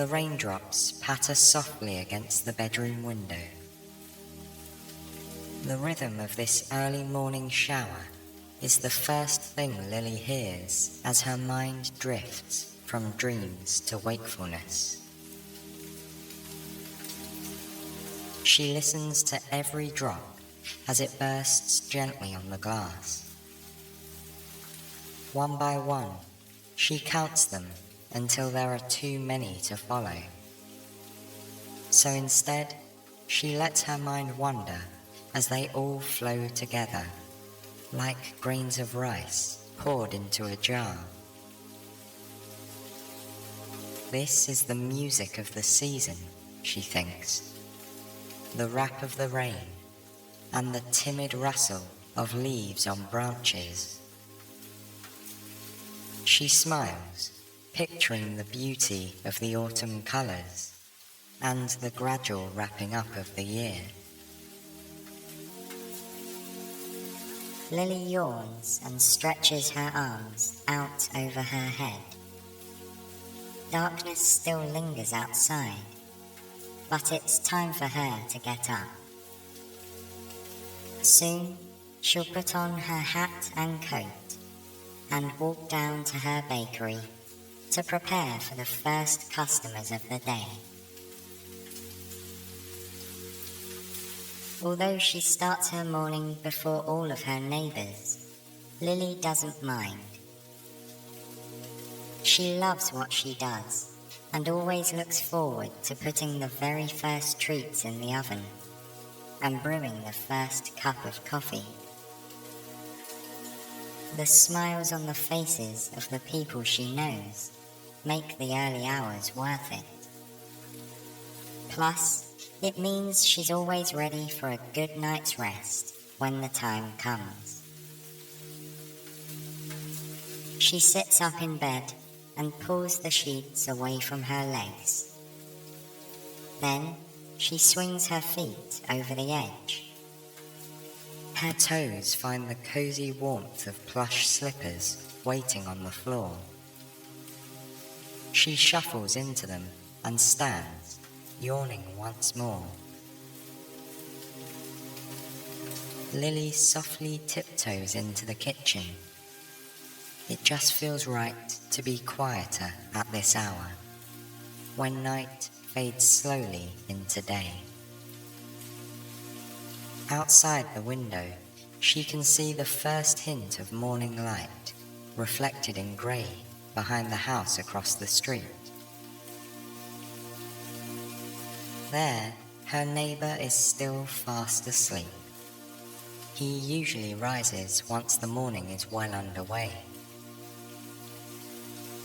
The raindrops patter softly against the bedroom window. The rhythm of this early morning shower is the first thing Lily hears as her mind drifts from dreams to wakefulness. She listens to every drop as it bursts gently on the glass. One by one, she counts them until there are too many to follow. So instead, she lets her mind wander as they all flow together, like grains of rice poured into a jar. This is the music of the season, she thinks. The rap of the rain and the timid rustle of leaves on branches. She smiles, picturing the beauty of the autumn colours and the gradual wrapping up of the year. Lily yawns and stretches her arms out over her head. Darkness still lingers outside, but it's time for her to get up. Soon, she'll put on her hat and coat and walk down to her bakery to prepare for the first customers of the day. Although she starts her morning before all of her neighbours, Lily doesn't mind. She loves what she does and always looks forward to putting the very first treats in the oven and brewing the first cup of coffee. The smiles on the faces of the people she knows make the early hours worth it. Plus, it means she's always ready for a good night's rest when the time comes. She sits up in bed and pulls the sheets away from her legs. Then she swings her feet over the edge. Her toes find the cozy warmth of plush slippers waiting on the floor. She shuffles into them and stands, yawning once more. Lily softly tiptoes into the kitchen. It just feels right to be quieter at this hour, when night fades slowly into day. Outside the window, she can see the first hint of morning light reflected in grey behind the house across the street. There, her neighbour is still fast asleep. He usually rises once the morning is well underway.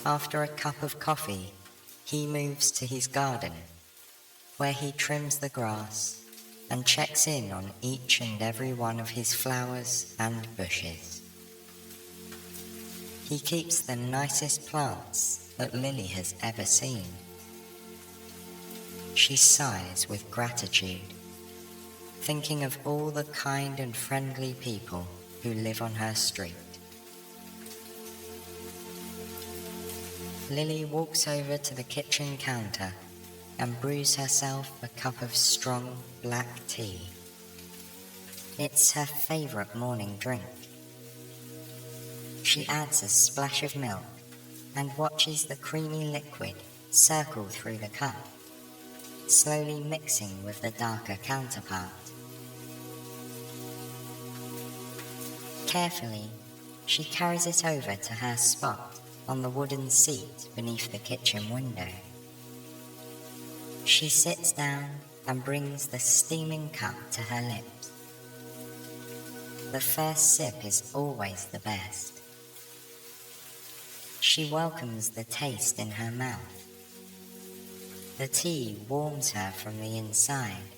After a cup of coffee, he moves to his garden, where he trims the grass and checks in on each and every one of his flowers and bushes. He keeps the nicest plants that Lily has ever seen. She sighs with gratitude, thinking of all the kind and friendly people who live on her street. Lily walks over to the kitchen counter and brews herself a cup of strong black tea. It's her favourite morning drink. She adds a splash of milk and watches the creamy liquid circle through the cup, slowly mixing with the darker counterpart. Carefully, she carries it over to her spot on the wooden seat beneath the kitchen window. She sits down and brings the steaming cup to her lips. The first sip is always the best. She welcomes the taste in her mouth. The tea warms her from the inside,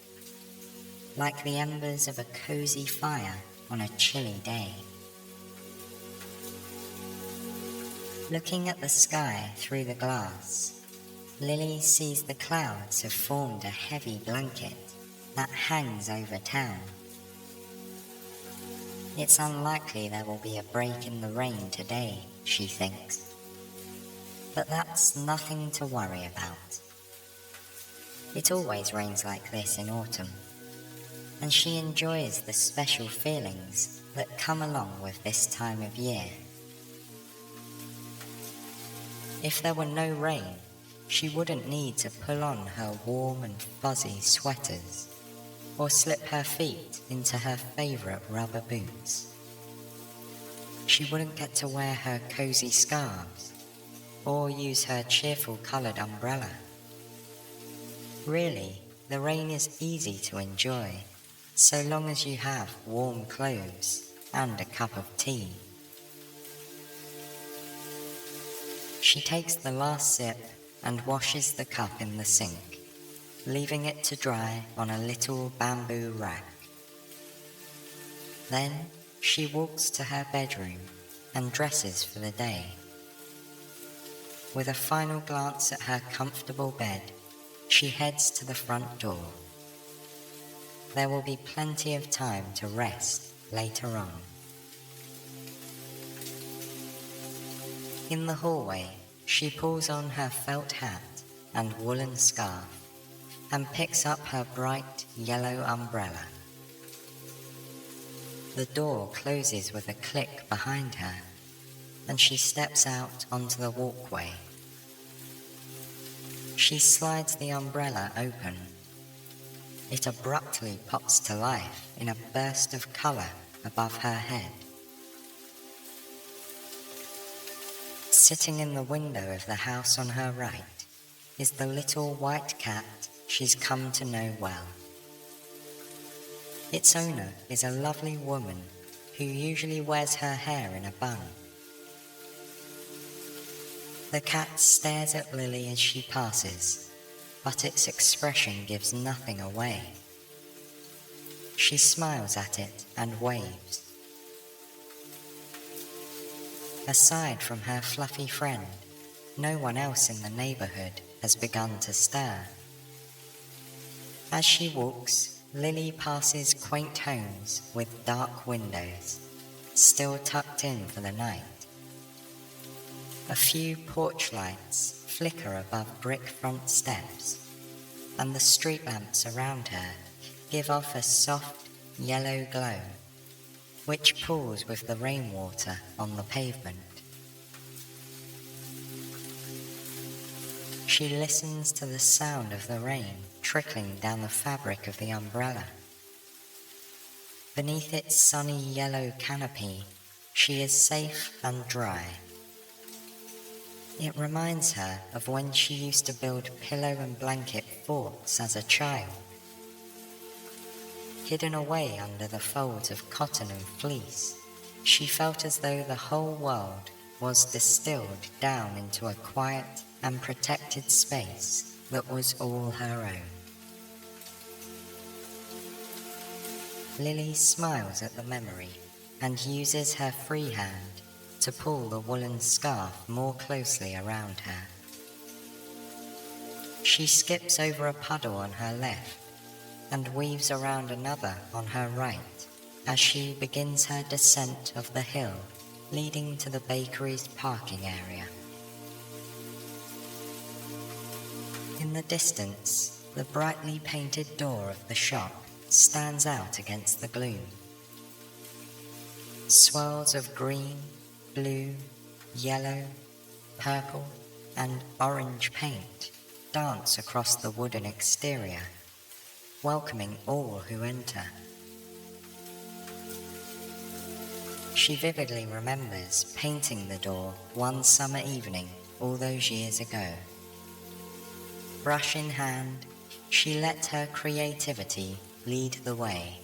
like the embers of a cozy fire on a chilly day. Looking at the sky through the glass, Lily sees the clouds have formed a heavy blanket that hangs over town. It's unlikely there will be a break in the rain today, she thinks. But that's nothing to worry about. It always rains like this in autumn, and she enjoys the special feelings that come along with this time of year. If there were no rain, she wouldn't need to pull on her warm and fuzzy sweaters, or slip her feet into her favourite rubber boots. She wouldn't get to wear her cosy scarves, or use her cheerful coloured umbrella. Really, the rain is easy to enjoy, so long as you have warm clothes and a cup of tea. She takes the last sip and washes the cup in the sink, leaving it to dry on a little bamboo rack. Then she walks to her bedroom and dresses for the day. With a final glance at her comfortable bed, she heads to the front door. There will be plenty of time to rest later on. In the hallway, she pulls on her felt hat and woolen scarf and picks up her bright yellow umbrella. The door closes with a click behind her, and she steps out onto the walkway. She slides the umbrella open. It abruptly pops to life in a burst of colour above her head. Sitting in the window of the house on her right is the little white cat she's come to know well. Its owner is a lovely woman who usually wears her hair in a bun. The cat stares at Lily as she passes, but its expression gives nothing away. She smiles at it and waves. Aside from her fluffy friend, no one else in the neighbourhood has begun to stir. As she walks, Lily passes quaint homes with dark windows, still tucked in for the night. A few porch lights flicker above brick front steps, and the street lamps around her give off a soft yellow glow, which pools with the rainwater on the pavement. She listens to the sound of the rain trickling down the fabric of the umbrella. Beneath its sunny yellow canopy, she is safe and dry. It reminds her of when she used to build pillow and blanket forts as a child. Hidden away under the folds of cotton and fleece, she felt as though the whole world was distilled down into a quiet and protected space that was all her own. Lily smiles at the memory and uses her free hand to pull the woolen scarf more closely around her. She skips over a puddle on her left and weaves around another on her right as she begins her descent of the hill leading to the bakery's parking area. In the distance, the brightly painted door of the shop stands out against the gloom. Swirls of green, blue, yellow, purple, and orange paint dance across the wooden exterior, welcoming all who enter. She vividly remembers painting the door one summer evening all those years ago. Brush in hand, she let her creativity lead the way,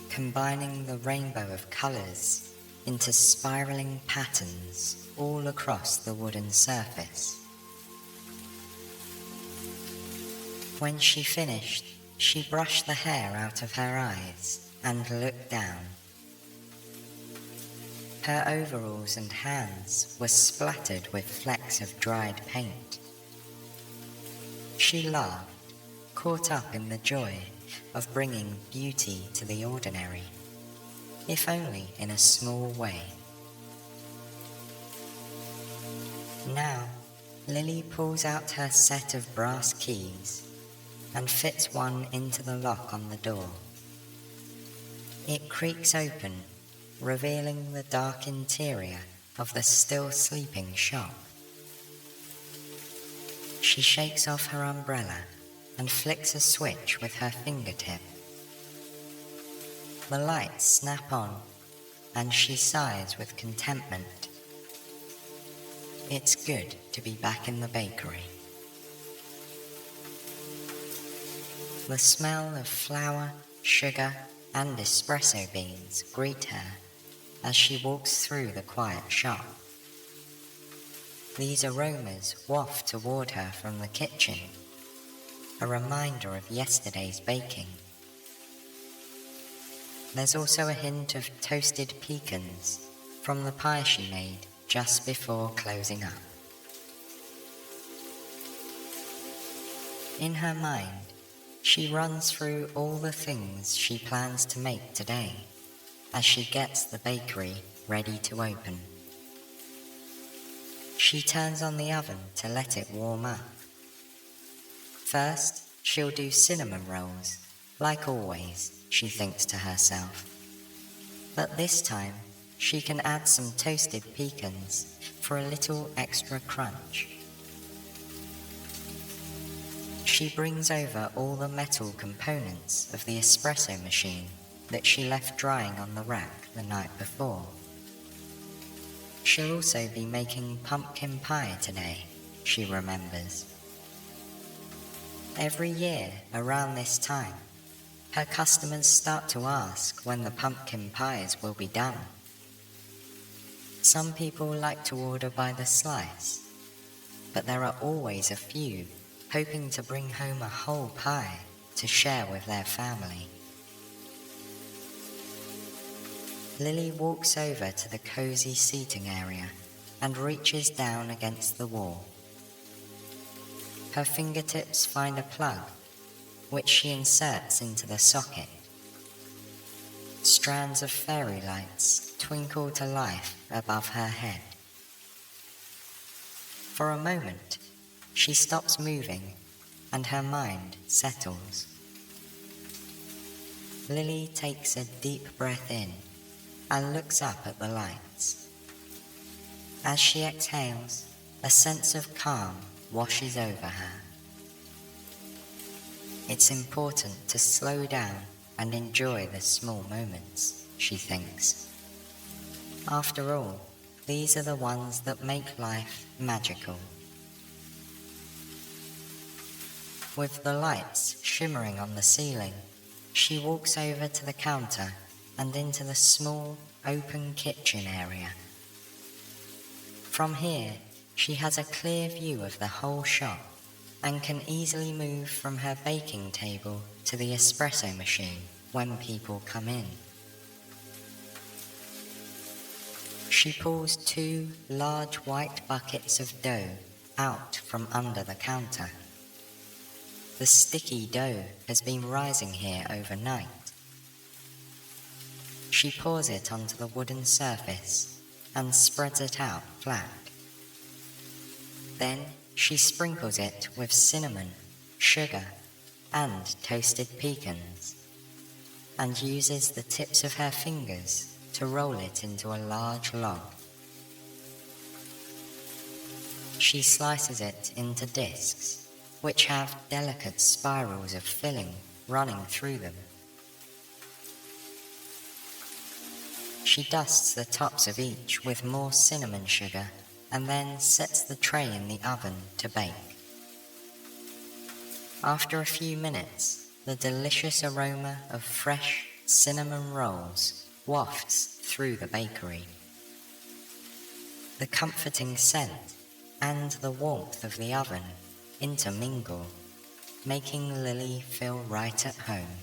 combining the rainbow of colours into spiralling patterns all across the wooden surface. When she finished, she brushed the hair out of her eyes and looked down. Her overalls and hands were splattered with flecks of dried paint. She laughed, caught up in the joy of bringing beauty to the ordinary, if only in a small way. Now, Lily pulls out her set of brass keys and fits one into the lock on the door. It creaks open, revealing the dark interior of the still sleeping shop. She shakes off her umbrella and flicks a switch with her fingertip. The lights snap on, and she sighs with contentment. It's good to be back in the bakery. The smell of flour, sugar, and espresso beans greet her as she walks through the quiet shop. These aromas waft toward her from the kitchen, a reminder of yesterday's baking. There's also a hint of toasted pecans from the pie she made just before closing up. In her mind, she runs through all the things she plans to make today as she gets the bakery ready to open. She turns on the oven to let it warm up. First, she'll do cinnamon rolls, like always, she thinks to herself. But this time, she can add some toasted pecans for a little extra crunch. She brings over all the metal components of the espresso machine that she left drying on the rack the night before. She'll also be making pumpkin pie today, she remembers. Every year around this time, her customers start to ask when the pumpkin pies will be done. Some people like to order by the slice, but there are always a few hoping to bring home a whole pie to share with their family. Lily walks over to the cozy seating area and reaches down against the wall. Her fingertips find a plug, which she inserts into the socket. Strands of fairy lights twinkle to life above her head. For a moment, she stops moving and her mind settles. Lily takes a deep breath in and looks up at the lights. As she exhales, a sense of calm washes over her. It's important to slow down and enjoy the small moments, she thinks. After all, these are the ones that make life magical. With the lights shimmering on the ceiling, she walks over to the counter and into the small, open kitchen area. From here, she has a clear view of the whole shop and can easily move from her baking table to the espresso machine when people come in. She pulls 2 large white buckets of dough out from under the counter. The sticky dough has been rising here overnight. She pours it onto the wooden surface and spreads it out flat. Then she sprinkles it with cinnamon, sugar, and toasted pecans, and uses the tips of her fingers to roll it into a large log. She slices it into discs, which have delicate spirals of filling running through them. She dusts the tops of each with more cinnamon sugar and then sets the tray in the oven to bake. After a few minutes, the delicious aroma of fresh cinnamon rolls wafts through the bakery. The comforting scent and the warmth of the oven intermingle, making Lily feel right at home.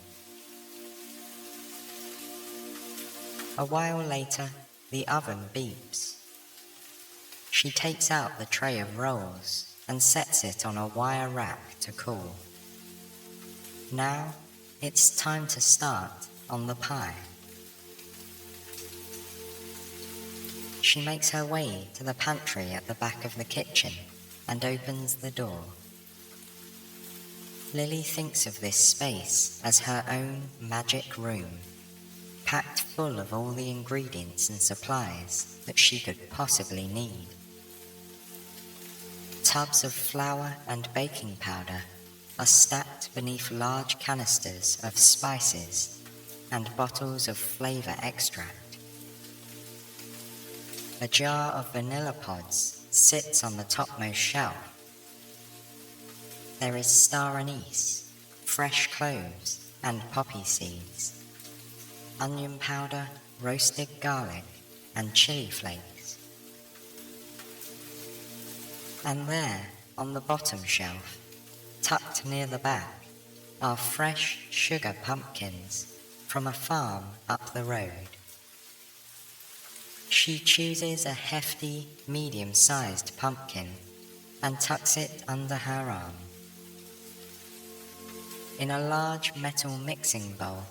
A while later, the oven beeps. She takes out the tray of rolls and sets it on a wire rack to cool. Now, it's time to start on the pie. She makes her way to the pantry at the back of the kitchen and opens the door. Lily thinks of this space as her own magic room, packed full of all the ingredients and supplies that she could possibly need. Tubs of flour and baking powder are stacked beneath large canisters of spices and bottles of flavor extract. A jar of vanilla pods sits on the topmost shelf. There is star anise, fresh cloves and poppy seeds, onion powder, roasted garlic and chili flakes. And there, on the bottom shelf, tucked near the back, are fresh sugar pumpkins from a farm up the road. She chooses a hefty, medium-sized pumpkin and tucks it under her arm. In a large metal mixing bowl,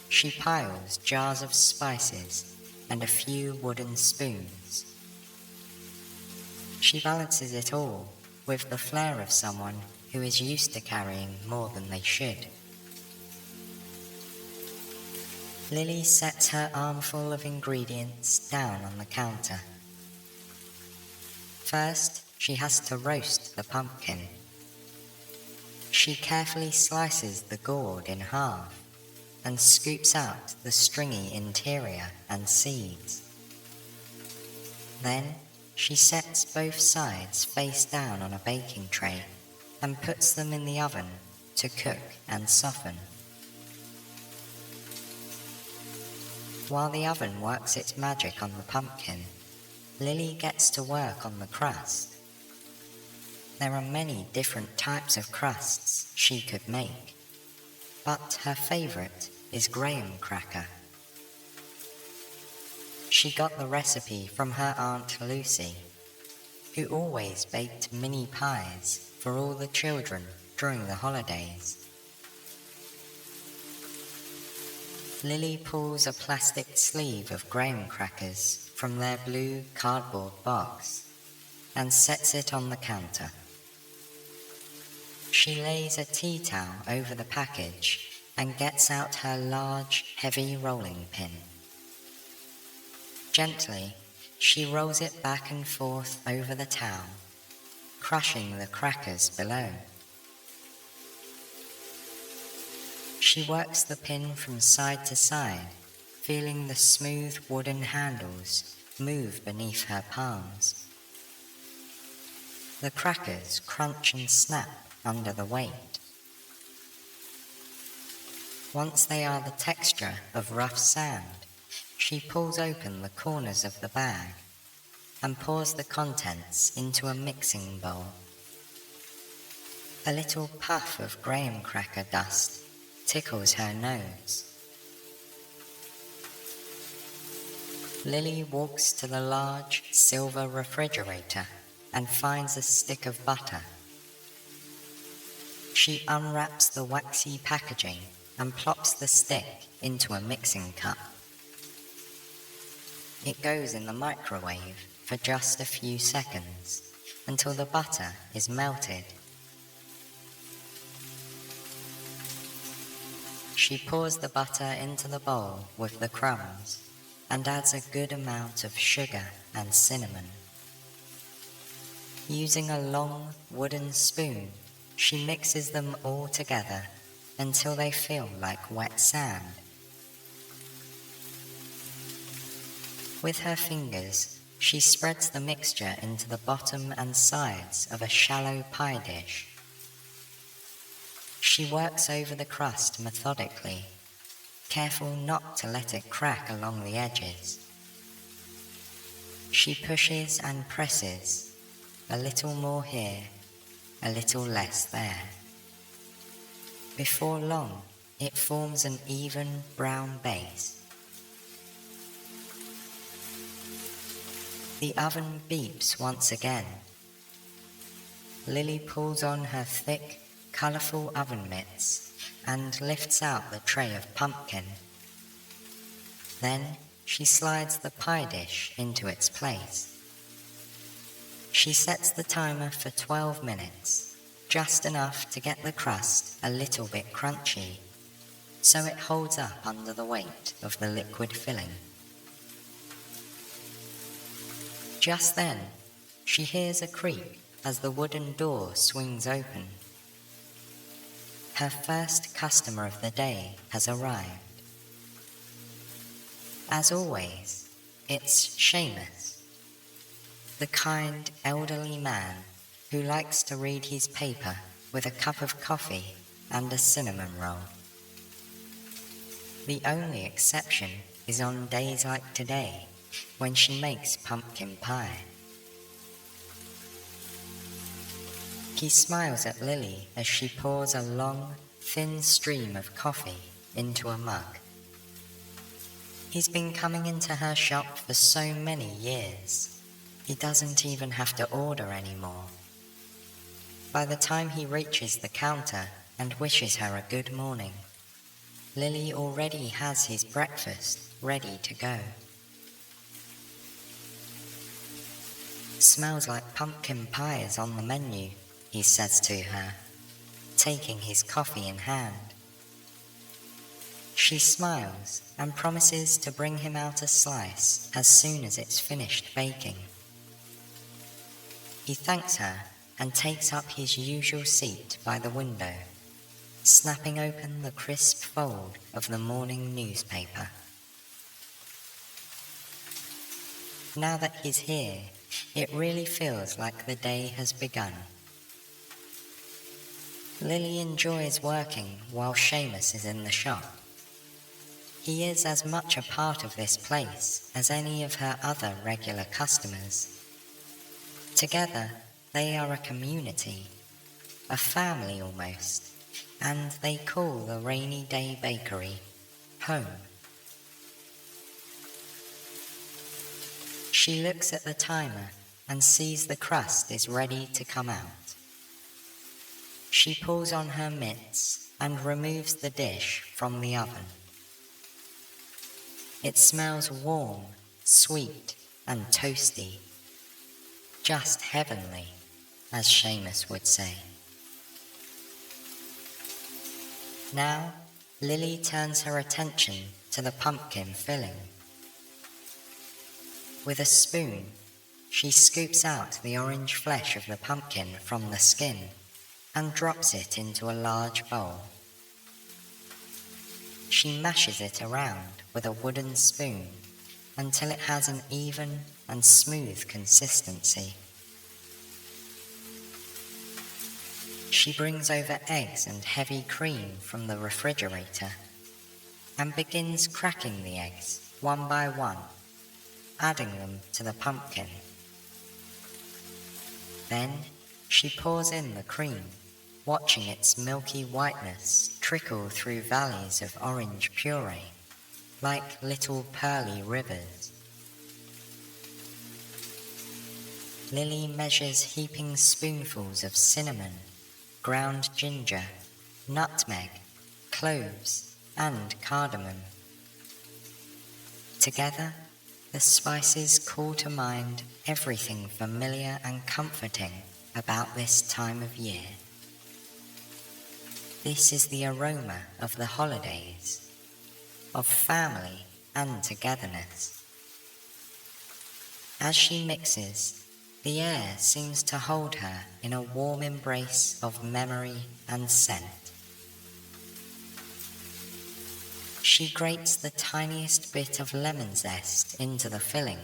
she piles jars of spices and a few wooden spoons. She balances it all with the flair of someone who is used to carrying more than they should. Lily sets her armful of ingredients down on the counter. First, she has to roast the pumpkin. She carefully slices the gourd in half and scoops out the stringy interior and seeds. Then, she sets both sides face down on a baking tray and puts them in the oven to cook and soften. While the oven works its magic on the pumpkin, Lily gets to work on the crust. There are many different types of crusts she could make, but her favourite is graham cracker. She got the recipe from her Aunt Lucy, who always baked mini pies for all the children during the holidays. Lily pulls a plastic sleeve of graham crackers from their blue cardboard box and sets it on the counter. She lays a tea towel over the package and gets out her large, heavy rolling pin. Gently, she rolls it back and forth over the towel, crushing the crackers below. She works the pin from side to side, feeling the smooth wooden handles move beneath her palms. The crackers crunch and snap under the weight. Once they are the texture of rough sand, she pulls open the corners of the bag and pours the contents into a mixing bowl. A little puff of graham cracker dust tickles her nose. Lily walks to the large silver refrigerator and finds a stick of butter. She unwraps the waxy packaging and plops the stick into a mixing cup. It goes in the microwave for just a few seconds until the butter is melted. She pours the butter into the bowl with the crumbs and adds a good amount of sugar and cinnamon. Using a long wooden spoon, she mixes them all together until they feel like wet sand. With her fingers, she spreads the mixture into the bottom and sides of a shallow pie dish. She works over the crust methodically, careful not to let it crack along the edges. She pushes and presses, a little more here, a little less there. Before long, it forms an even brown base. The oven beeps once again. Lily pulls on her thick, colourful oven mitts and lifts out the tray of pumpkin. Then she slides the pie dish into its place. She sets the timer for 12 minutes just enough to get the crust a little bit crunchy, so it holds up under the weight of the liquid filling. Just then, she hears a creak as the wooden door swings open. Her first customer of the day has arrived. As always, it's Seamus, the kind elderly man who likes to read his paper with a cup of coffee and a cinnamon roll. The only exception is on days like today, when she makes pumpkin pie. He smiles at Lily as she pours a long, thin stream of coffee into a mug. He's been coming into her shop for so many years, he doesn't even have to order anymore. By the time he reaches the counter and wishes her a good morning, Lily already has his breakfast ready to go. "Smells like pumpkin pie is on the menu," he says to her, taking his coffee in hand. She smiles and promises to bring him out a slice as soon as it's finished baking. He thanks her and takes up his usual seat by the window, snapping open the crisp fold of the morning newspaper. Now that he's here, it really feels like the day has begun. Lily enjoys working while Seamus is in the shop. He is as much a part of this place as any of her other regular customers. Together, they are a community, a family almost, and they call the rainy day bakery home. She looks at the timer and sees the crust is ready to come out. She pulls on her mitts and removes the dish from the oven. It smells warm, sweet, and toasty. Just heavenly, as Seamus would say. Now, Lily turns her attention to the pumpkin filling. With a spoon, she scoops out the orange flesh of the pumpkin from the skin and drops it into a large bowl. She mashes it around with a wooden spoon until it has an even and smooth consistency. She brings over eggs and heavy cream from the refrigerator and begins cracking the eggs one by one, adding them to the pumpkin. Then she pours in the cream, watching its milky whiteness trickle through valleys of orange puree, like little pearly rivers. Lily measures heaping spoonfuls of cinnamon, ground ginger, nutmeg, cloves, and cardamom. Together, the spices call to mind everything familiar and comforting about this time of year. This is the aroma of the holidays, of family and togetherness. As she mixes, the air seems to hold her in a warm embrace of memory and scent. She grates the tiniest bit of lemon zest into the filling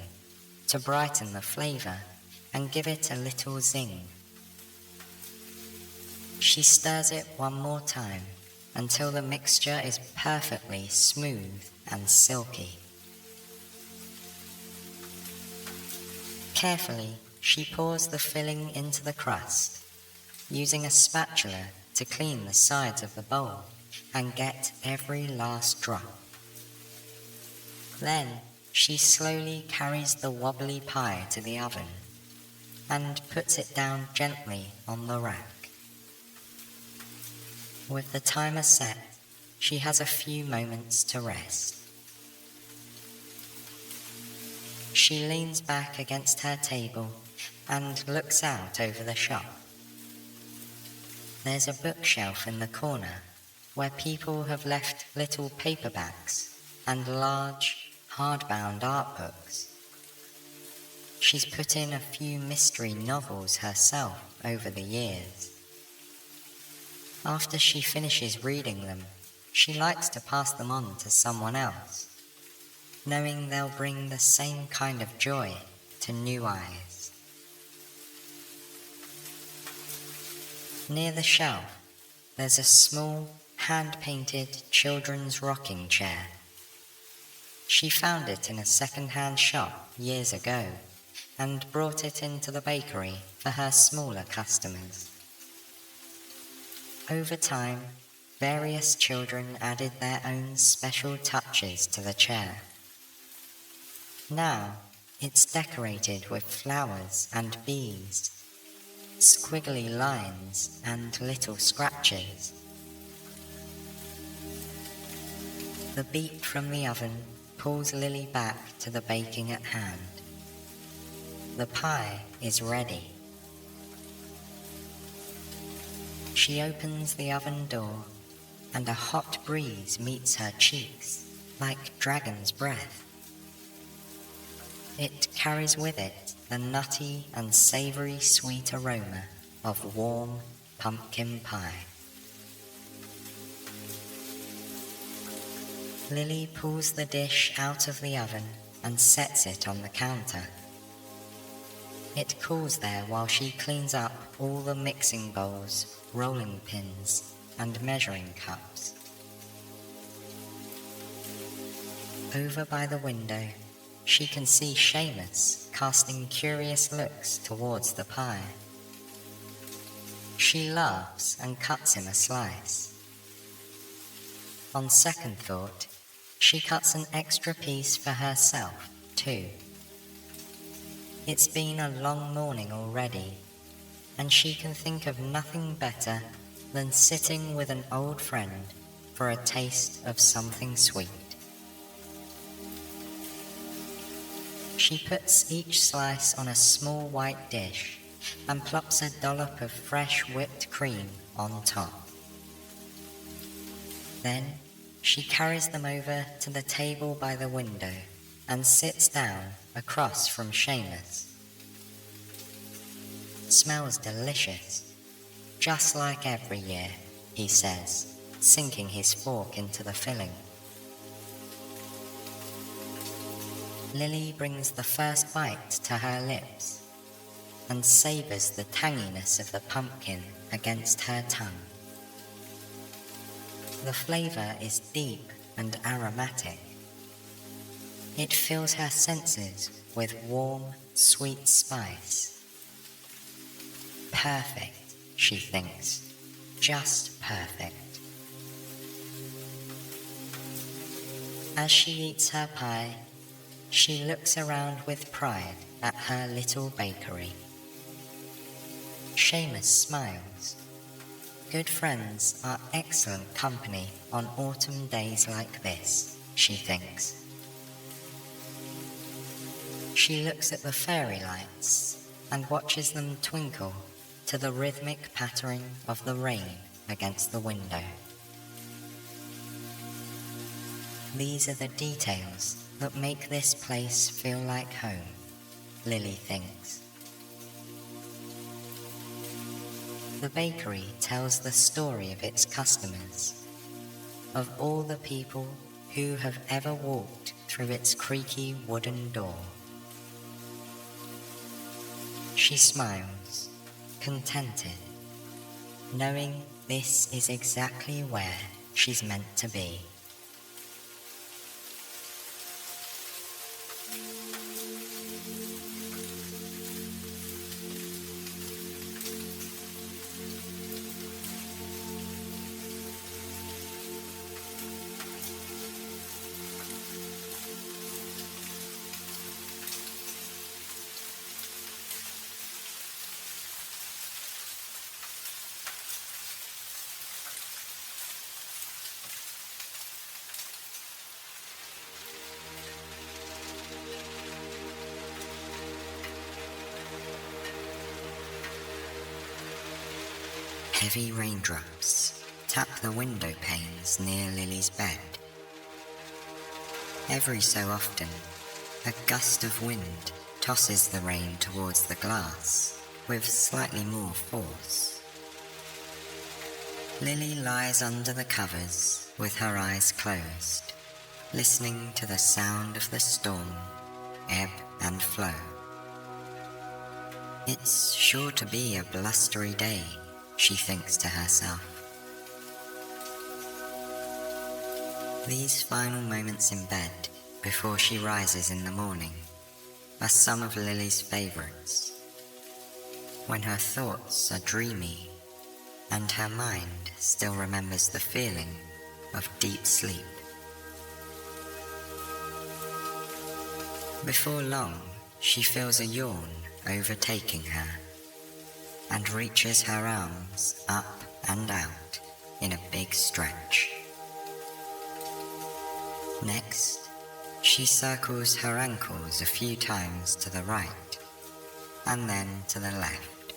to brighten the flavor and give it a little zing. She stirs it one more time until the mixture is perfectly smooth and silky. Carefully, she pours the filling into the crust, using a spatula to clean the sides of the bowl and get every last drop. Then she slowly carries the wobbly pie to the oven and puts it down gently on the rack. With the timer set, she has a few moments to rest. She leans back against her table and looks out over the shop. There's a bookshelf in the corner where people have left little paperbacks and large, hardbound art books. She's put in a few mystery novels herself over the years. After she finishes reading them, she likes to pass them on to someone else, knowing they'll bring the same kind of joy to new eyes. Near the shelf, there's a small, hand-painted children's rocking chair. She found it in a second-hand shop years ago and brought it into the bakery for her smaller customers. Over time, various children added their own special touches to the chair. Now, it's decorated with flowers and bees, squiggly lines and little scratches. The beep from the oven pulls Lily back to the baking at hand. The pie is ready. She opens the oven door, and a hot breeze meets her cheeks like dragon's breath. It carries with it the nutty and savory sweet aroma of warm pumpkin pie. Lily pulls the dish out of the oven and sets it on the counter. It cools there while she cleans up all the mixing bowls, rolling pins, and measuring cups. Over by the window, she can see Seamus casting curious looks towards the pie. She laughs and cuts him a slice. On second thought, she cuts an extra piece for herself, too. It's been a long morning already, and she can think of nothing better than sitting with an old friend for a taste of something sweet. She puts each slice on a small white dish and plops a dollop of fresh whipped cream on top. Then she carries them over to the table by the window and sits down across from Seamus. Smells delicious, just like every year, he says, sinking his fork into the filling. Lily brings the first bite to her lips and savours the tanginess of the pumpkin against her tongue. The flavour is deep and aromatic. It fills her senses with warm, sweet spice. Perfect, she thinks, just perfect. As she eats her pie, she looks around with pride at her little bakery. Seamus smiles. Good friends are excellent company on autumn days like this, she thinks. She looks at the fairy lights and watches them twinkle to the rhythmic pattering of the rain against the window. These are the details that make this place feel like home, Lily thinks. The bakery tells the story of its customers, of all the people who have ever walked through its creaky wooden door. She smiles, contented, knowing this is exactly where she's meant to be. Heavy raindrops tap the window panes near Lily's bed. Every so often, a gust of wind tosses the rain towards the glass with slightly more force. Lily lies under the covers with her eyes closed, listening to the sound of the storm, ebb and flow. It's sure to be a blustery day, she thinks to herself. These final moments in bed before she rises in the morning are some of Lily's favourites, when her thoughts are dreamy and her mind still remembers the feeling of deep sleep. Before long, she feels a yawn overtaking her and reaches her arms up and out in a big stretch. Next, she circles her ankles a few times to the right and then to the left,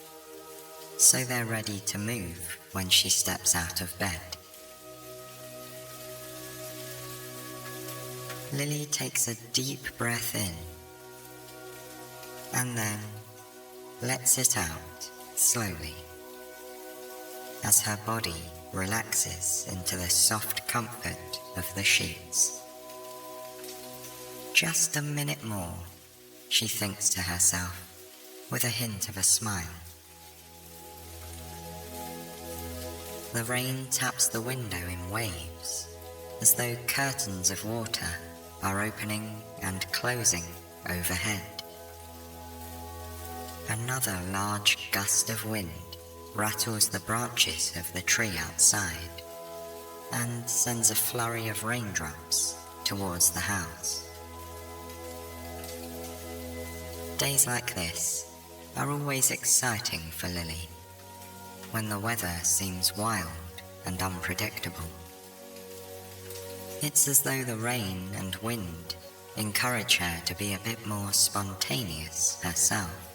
so they're ready to move when she steps out of bed. Lily takes a deep breath in and then lets it out slowly as her body relaxes into the soft comfort of the sheets. Just a minute more, she thinks to herself, with a hint of a smile. The rain taps the window in waves, as though curtains of water are opening and closing overhead. Another large gust of wind rattles the branches of the tree outside and sends a flurry of raindrops towards the house. Days like this are always exciting for Lily, when the weather seems wild and unpredictable. It's as though the rain and wind encourage her to be a bit more spontaneous herself.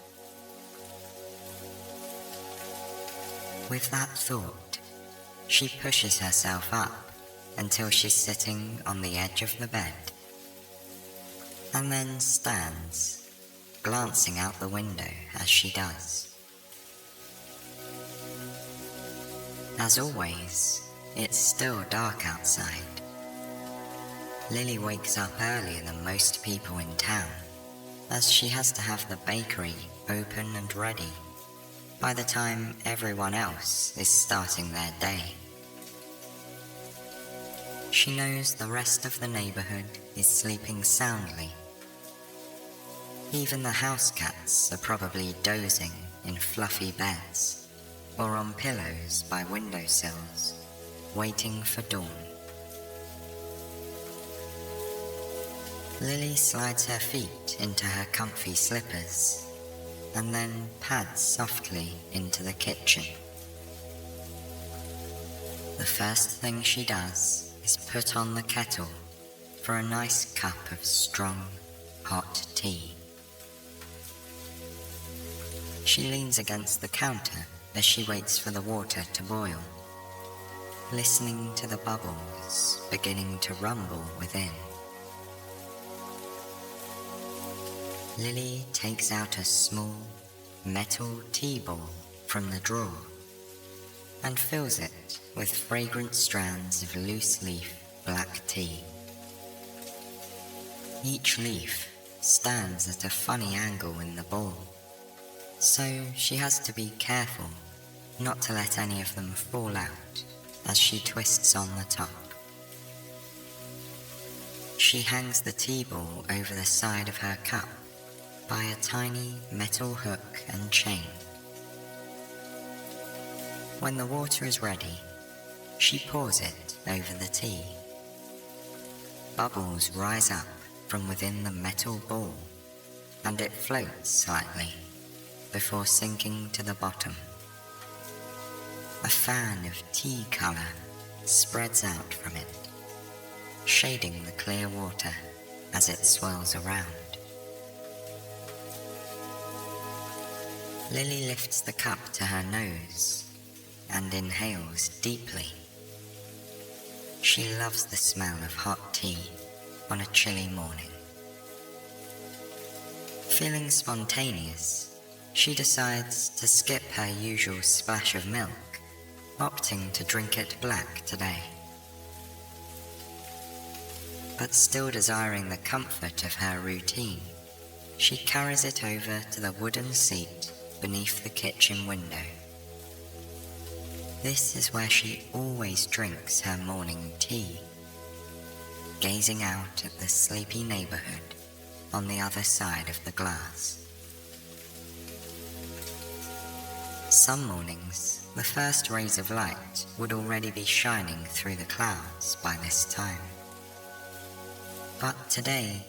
With that thought, she pushes herself up until she's sitting on the edge of the bed, and then stands, glancing out the window as she does. As always, it's still dark outside. Lily wakes up earlier than most people in town, as she has to have the bakery open and ready by the time everyone else is starting their day. She knows the rest of the neighborhood is sleeping soundly. Even the house cats are probably dozing in fluffy beds or on pillows by windowsills, waiting for dawn. Lily slides her feet into her comfy slippers and then pads softly into the kitchen. The first thing she does is put on the kettle for a nice cup of strong, hot tea. She leans against the counter as she waits for the water to boil, listening to the bubbles beginning to rumble within. Lily takes out a small metal tea ball from the drawer and fills it with fragrant strands of loose-leaf black tea. Each leaf stands at a funny angle in the bowl, so she has to be careful not to let any of them fall out as she twists on the top. She hangs the tea ball over the side of her cup by a tiny metal hook and chain. When the water is ready, she pours it over the tea. Bubbles rise up from within the metal ball, and it floats slightly before sinking to the bottom. A fan of tea colour spreads out from it, shading the clear water as it swirls around. Lily lifts the cup to her nose and inhales deeply. She loves the smell of hot tea on a chilly morning. Feeling spontaneous, she decides to skip her usual splash of milk, opting to drink it black today. But still desiring the comfort of her routine, she carries it over to the wooden seat beneath the kitchen window. This is where she always drinks her morning tea, gazing out at the sleepy neighborhood on the other side of the glass. Some mornings, the first rays of light would already be shining through the clouds by this time. But today,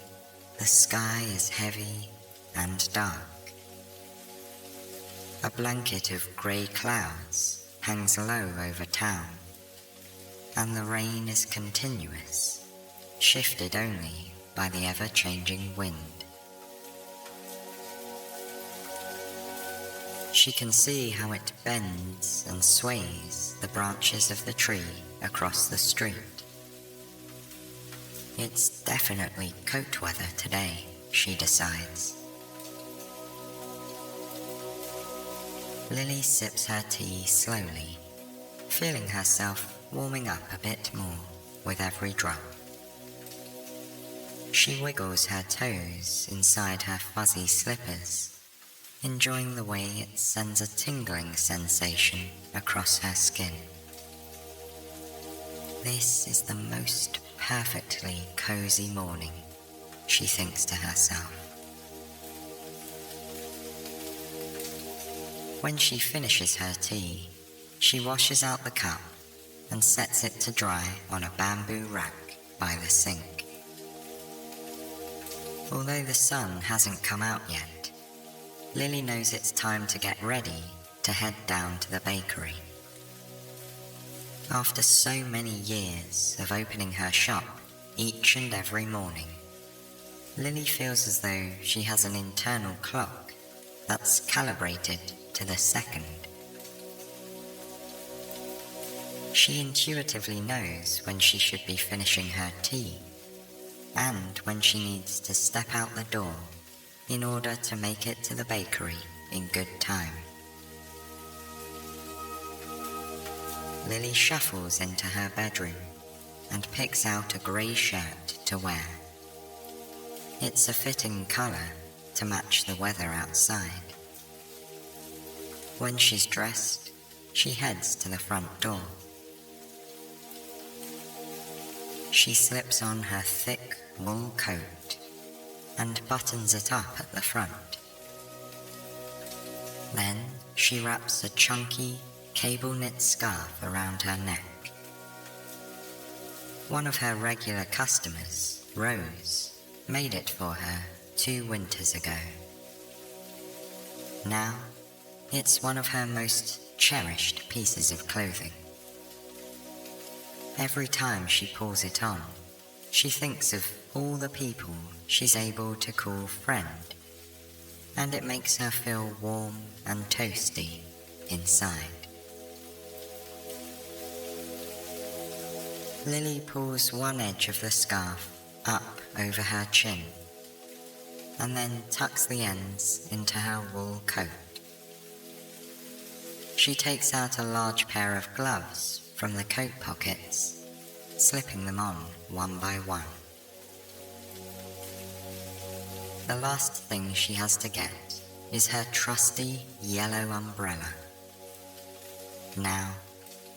the sky is heavy and dark. A blanket of grey clouds hangs low over town, and the rain is continuous, shifted only by the ever-changing wind. She can see how it bends and sways the branches of the tree across the street. It's definitely coat weather today, she decides. Lily sips her tea slowly, feeling herself warming up a bit more with every drop. She wiggles her toes inside her fuzzy slippers, enjoying the way it sends a tingling sensation across her skin. This is the most perfectly cozy morning, she thinks to herself. When she finishes her tea, she washes out the cup and sets it to dry on a bamboo rack by the sink. Although the sun hasn't come out yet, Lily knows it's time to get ready to head down to the bakery. After so many years of opening her shop each and every morning, Lily feels as though she has an internal clock that's calibrated to the second. She intuitively knows when she should be finishing her tea, and when she needs to step out the door in order to make it to the bakery in good time. Lily shuffles into her bedroom and picks out a grey shirt to wear. It's a fitting colour to match the weather outside. When she's dressed, she heads to the front door. She slips on her thick wool coat and buttons it up at the front. Then she wraps a chunky cable-knit scarf around her neck. One of her regular customers, Rose, made it for her 2 winters ago. Now, it's one of her most cherished pieces of clothing. Every time she pulls it on, she thinks of all the people she's able to call friend, and it makes her feel warm and toasty inside. Lily pulls one edge of the scarf up over her chin, and then tucks the ends into her wool coat. She takes out a large pair of gloves from the coat pockets, slipping them on one by one. The last thing she has to get is her trusty yellow umbrella. Now,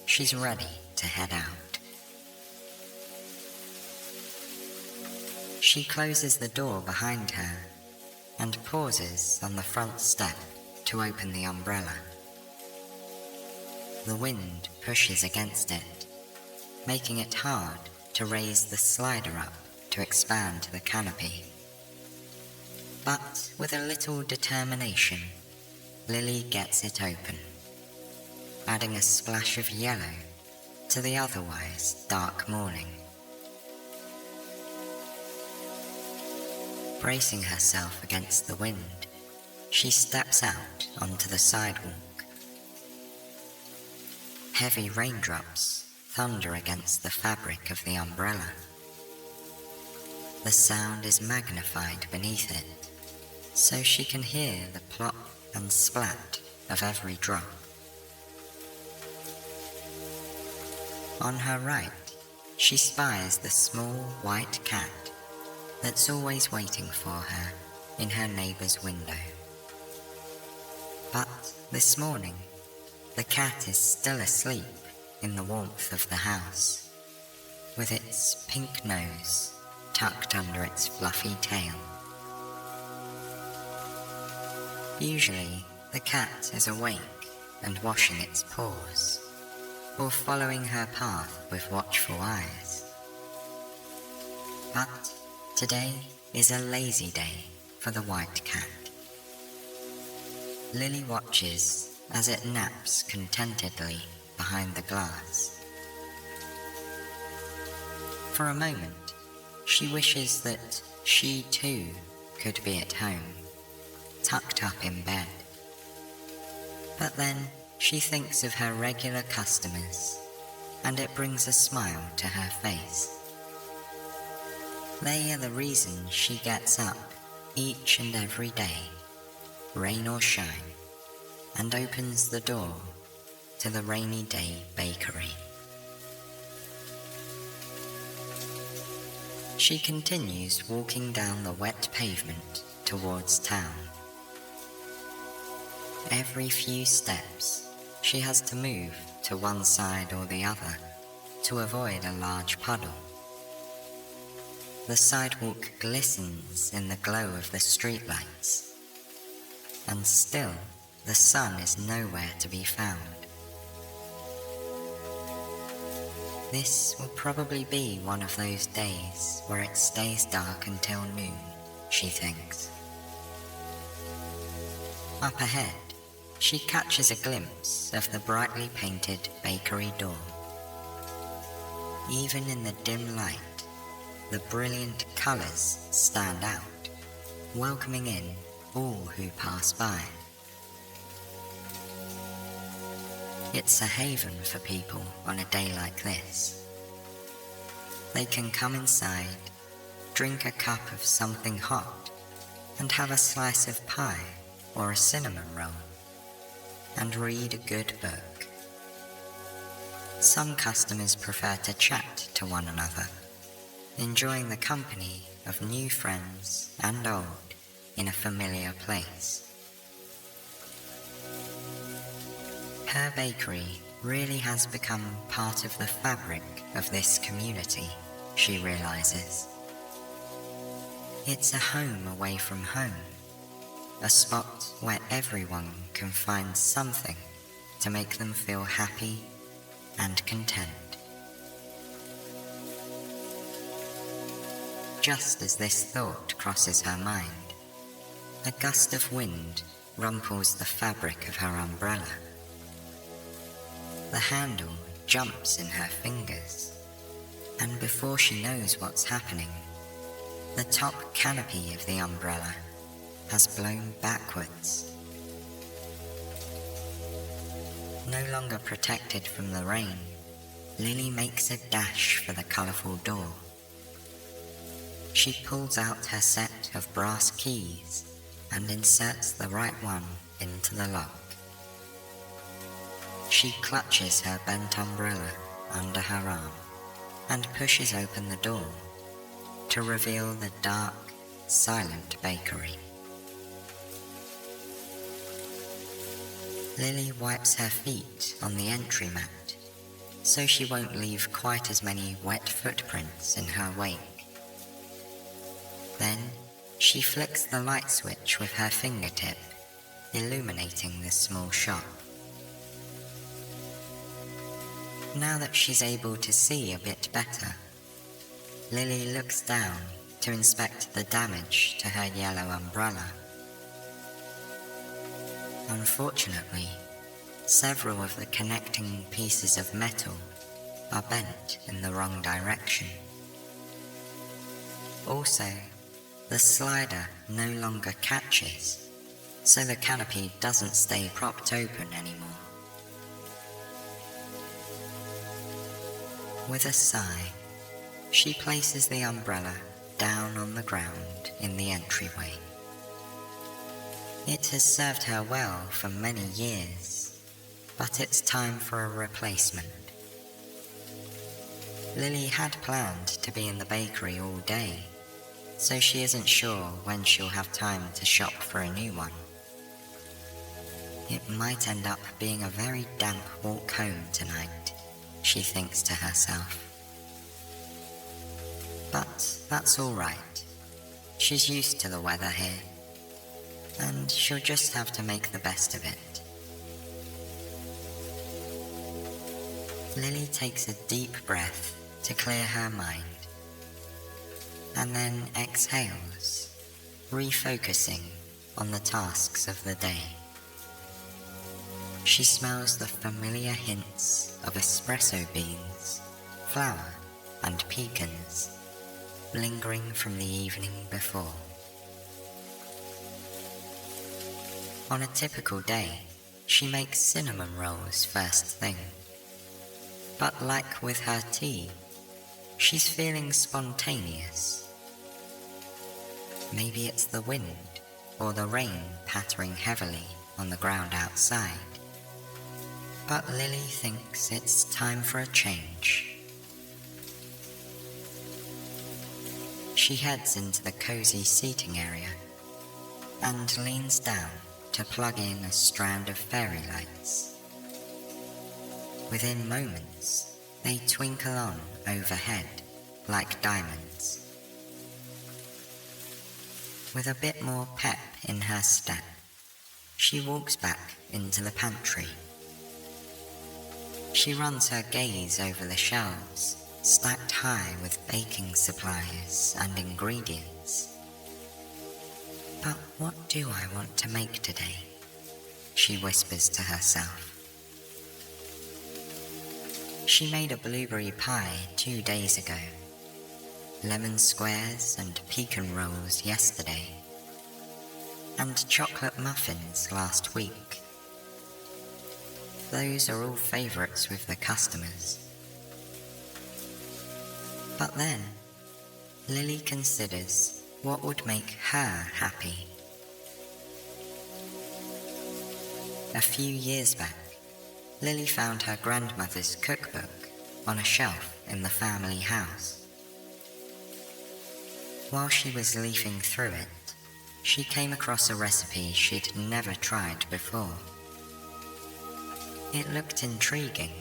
she's ready to head out. She closes the door behind her and pauses on the front step to open the umbrella. The wind pushes against it, making it hard to raise the slider up to expand the canopy. But with a little determination, Lily gets it open, adding a splash of yellow to the otherwise dark morning. Bracing herself against the wind, she steps out onto the sidewalk. Heavy raindrops thunder against the fabric of the umbrella. The sound is magnified beneath it, so she can hear the plop and splat of every drop. On her right, she spies the small white cat that's always waiting for her in her neighbour's window. But this morning, the cat is still asleep in the warmth of the house, with its pink nose tucked under its fluffy tail. Usually, the cat is awake and washing its paws, or following her path with watchful eyes. But today is a lazy day for the white cat. Lily watches as it naps contentedly behind the glass. For a moment, she wishes that she too could be at home, tucked up in bed. But then she thinks of her regular customers, and it brings a smile to her face. They are the reason she gets up each and every day, rain or shine, and opens the door to the rainy day bakery. She continues walking down the wet pavement towards town. Every few steps, she has to move to one side or the other to avoid a large puddle. The sidewalk glistens in the glow of the streetlights, and still the sun is nowhere to be found. This will probably be one of those days where it stays dark until noon, she thinks. Up ahead, she catches a glimpse of the brightly painted bakery door. Even in the dim light, the brilliant colours stand out, welcoming in all who pass by. It's a haven for people on a day like this. They can come inside, drink a cup of something hot, and have a slice of pie or a cinnamon roll, and read a good book. Some customers prefer to chat to one another, enjoying the company of new friends and old in a familiar place. Her bakery really has become part of the fabric of this community, she realizes. It's a home away from home, a spot where everyone can find something to make them feel happy and content. Just as this thought crosses her mind, a gust of wind rumples the fabric of her umbrella. The handle jumps in her fingers, and before she knows what's happening, the top canopy of the umbrella has blown backwards. No longer protected from the rain, Lily makes a dash for the colourful door. She pulls out her set of brass keys and inserts the right one into the lock. She clutches her bent umbrella under her arm and pushes open the door to reveal the dark, silent bakery. Lily wipes her feet on the entry mat so she won't leave quite as many wet footprints in her wake. Then she flicks the light switch with her fingertip, illuminating the small shop. Now that she's able to see a bit better, Lily looks down to inspect the damage to her yellow umbrella. Unfortunately, several of the connecting pieces of metal are bent in the wrong direction. Also, the slider no longer catches, so the canopy doesn't stay propped open anymore. With a sigh, she places the umbrella down on the ground in the entryway. It has served her well for many years, but it's time for a replacement. Lily had planned to be in the bakery all day, so she isn't sure when she'll have time to shop for a new one. It might end up being a very damp walk home tonight, she thinks to herself. But that's all right. She's used to the weather here, and she'll just have to make the best of it. Lily takes a deep breath to clear her mind, and then exhales, refocusing on the tasks of the day. She smells the familiar hints of espresso beans, flour, and pecans, lingering from the evening before. On a typical day, she makes cinnamon rolls first thing. But like with her tea, she's feeling spontaneous. Maybe it's the wind or the rain pattering heavily on the ground outside. But Lily thinks it's time for a change. She heads into the cozy seating area and leans down to plug in a strand of fairy lights. Within moments, they twinkle on overhead like diamonds. With a bit more pep in her step, she walks back into the pantry. She runs her gaze over the shelves, stacked high with baking supplies and ingredients. But what do I want to make today? She whispers to herself. She made a blueberry pie 2 days ago, lemon squares and pecan rolls yesterday, and chocolate muffins last week. Those are all favourites with the customers. But then, Lily considers what would make her happy. A few years back, Lily found her grandmother's cookbook on a shelf in the family house. While she was leafing through it, she came across a recipe she'd never tried before. It looked intriguing,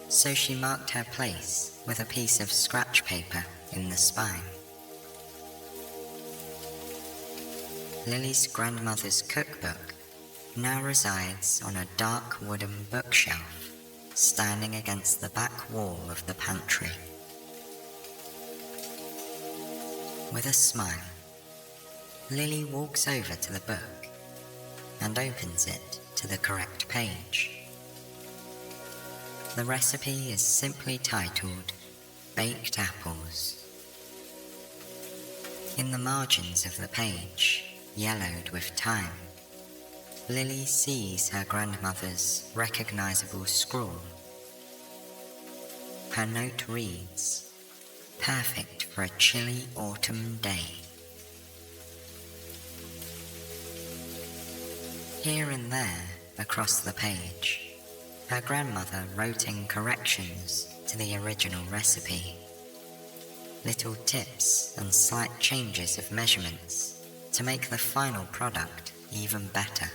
so she marked her place with a piece of scratch paper in the spine. Lily's grandmother's cookbook now resides on a dark wooden bookshelf standing against the back wall of the pantry. With a smile, Lily walks over to the book and opens it to the correct page. The recipe is simply titled Baked Apples. In the margins of the page, yellowed with time, Lily sees her grandmother's recognizable scrawl. Her note reads, "Perfect for a chilly autumn day." Here and there, across the page, her grandmother wrote in corrections to the original recipe, little tips and slight changes of measurements to make the final product even better.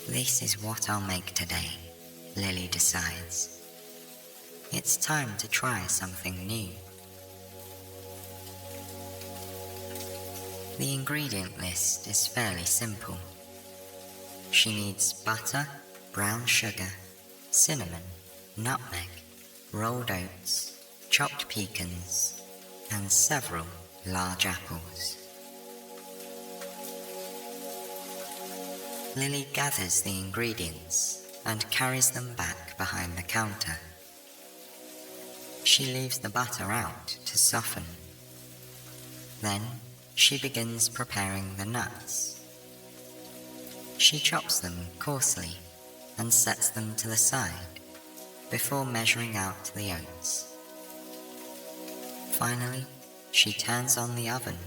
This is what I'll make today, Lily decides. It's time to try something new. The ingredient list is fairly simple. She needs butter, brown sugar, cinnamon, nutmeg, rolled oats, chopped pecans, and several large apples. Lily gathers the ingredients and carries them back behind the counter. She leaves the butter out to soften. Then she begins preparing the nuts. She chops them coarsely and sets them to the side, before measuring out the oats. Finally, she turns on the oven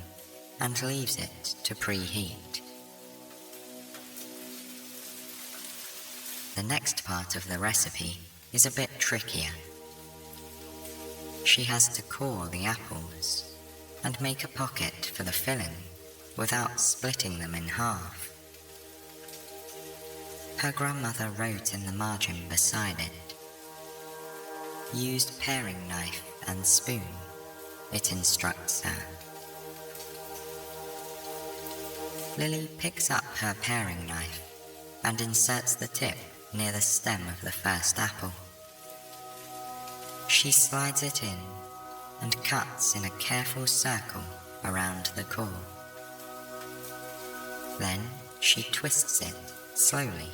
and leaves it to preheat. The next part of the recipe is a bit trickier. She has to core the apples and make a pocket for the filling without splitting them in half. Her grandmother wrote in the margin beside it, "Used paring knife and spoon," it instructs her. Lily picks up her paring knife and inserts the tip near the stem of the first apple. She slides it in and cuts in a careful circle around the core. Then she twists it slowly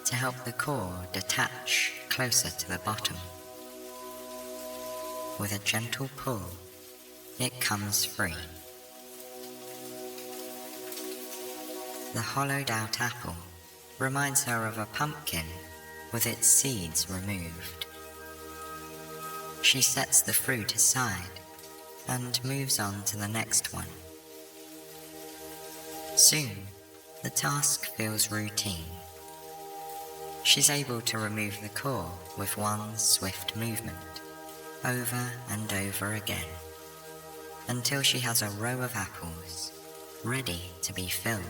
to help the core detach closer to the bottom. With a gentle pull, it comes free. The hollowed-out apple reminds her of a pumpkin with its seeds removed. She sets the fruit aside and moves on to the next one. Soon, the task feels routine. She's able to remove the core with one swift movement, over and over again, until she has a row of apples ready to be filled.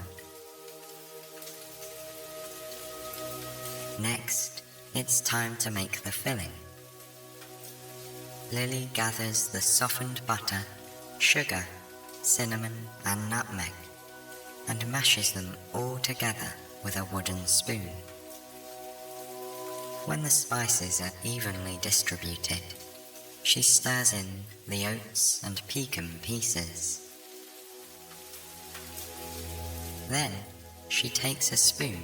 Next, it's time to make the filling. Lily gathers the softened butter, sugar, cinnamon, and nutmeg, and mashes them all together with a wooden spoon. When the spices are evenly distributed, she stirs in the oats and pecan pieces. Then she takes a spoon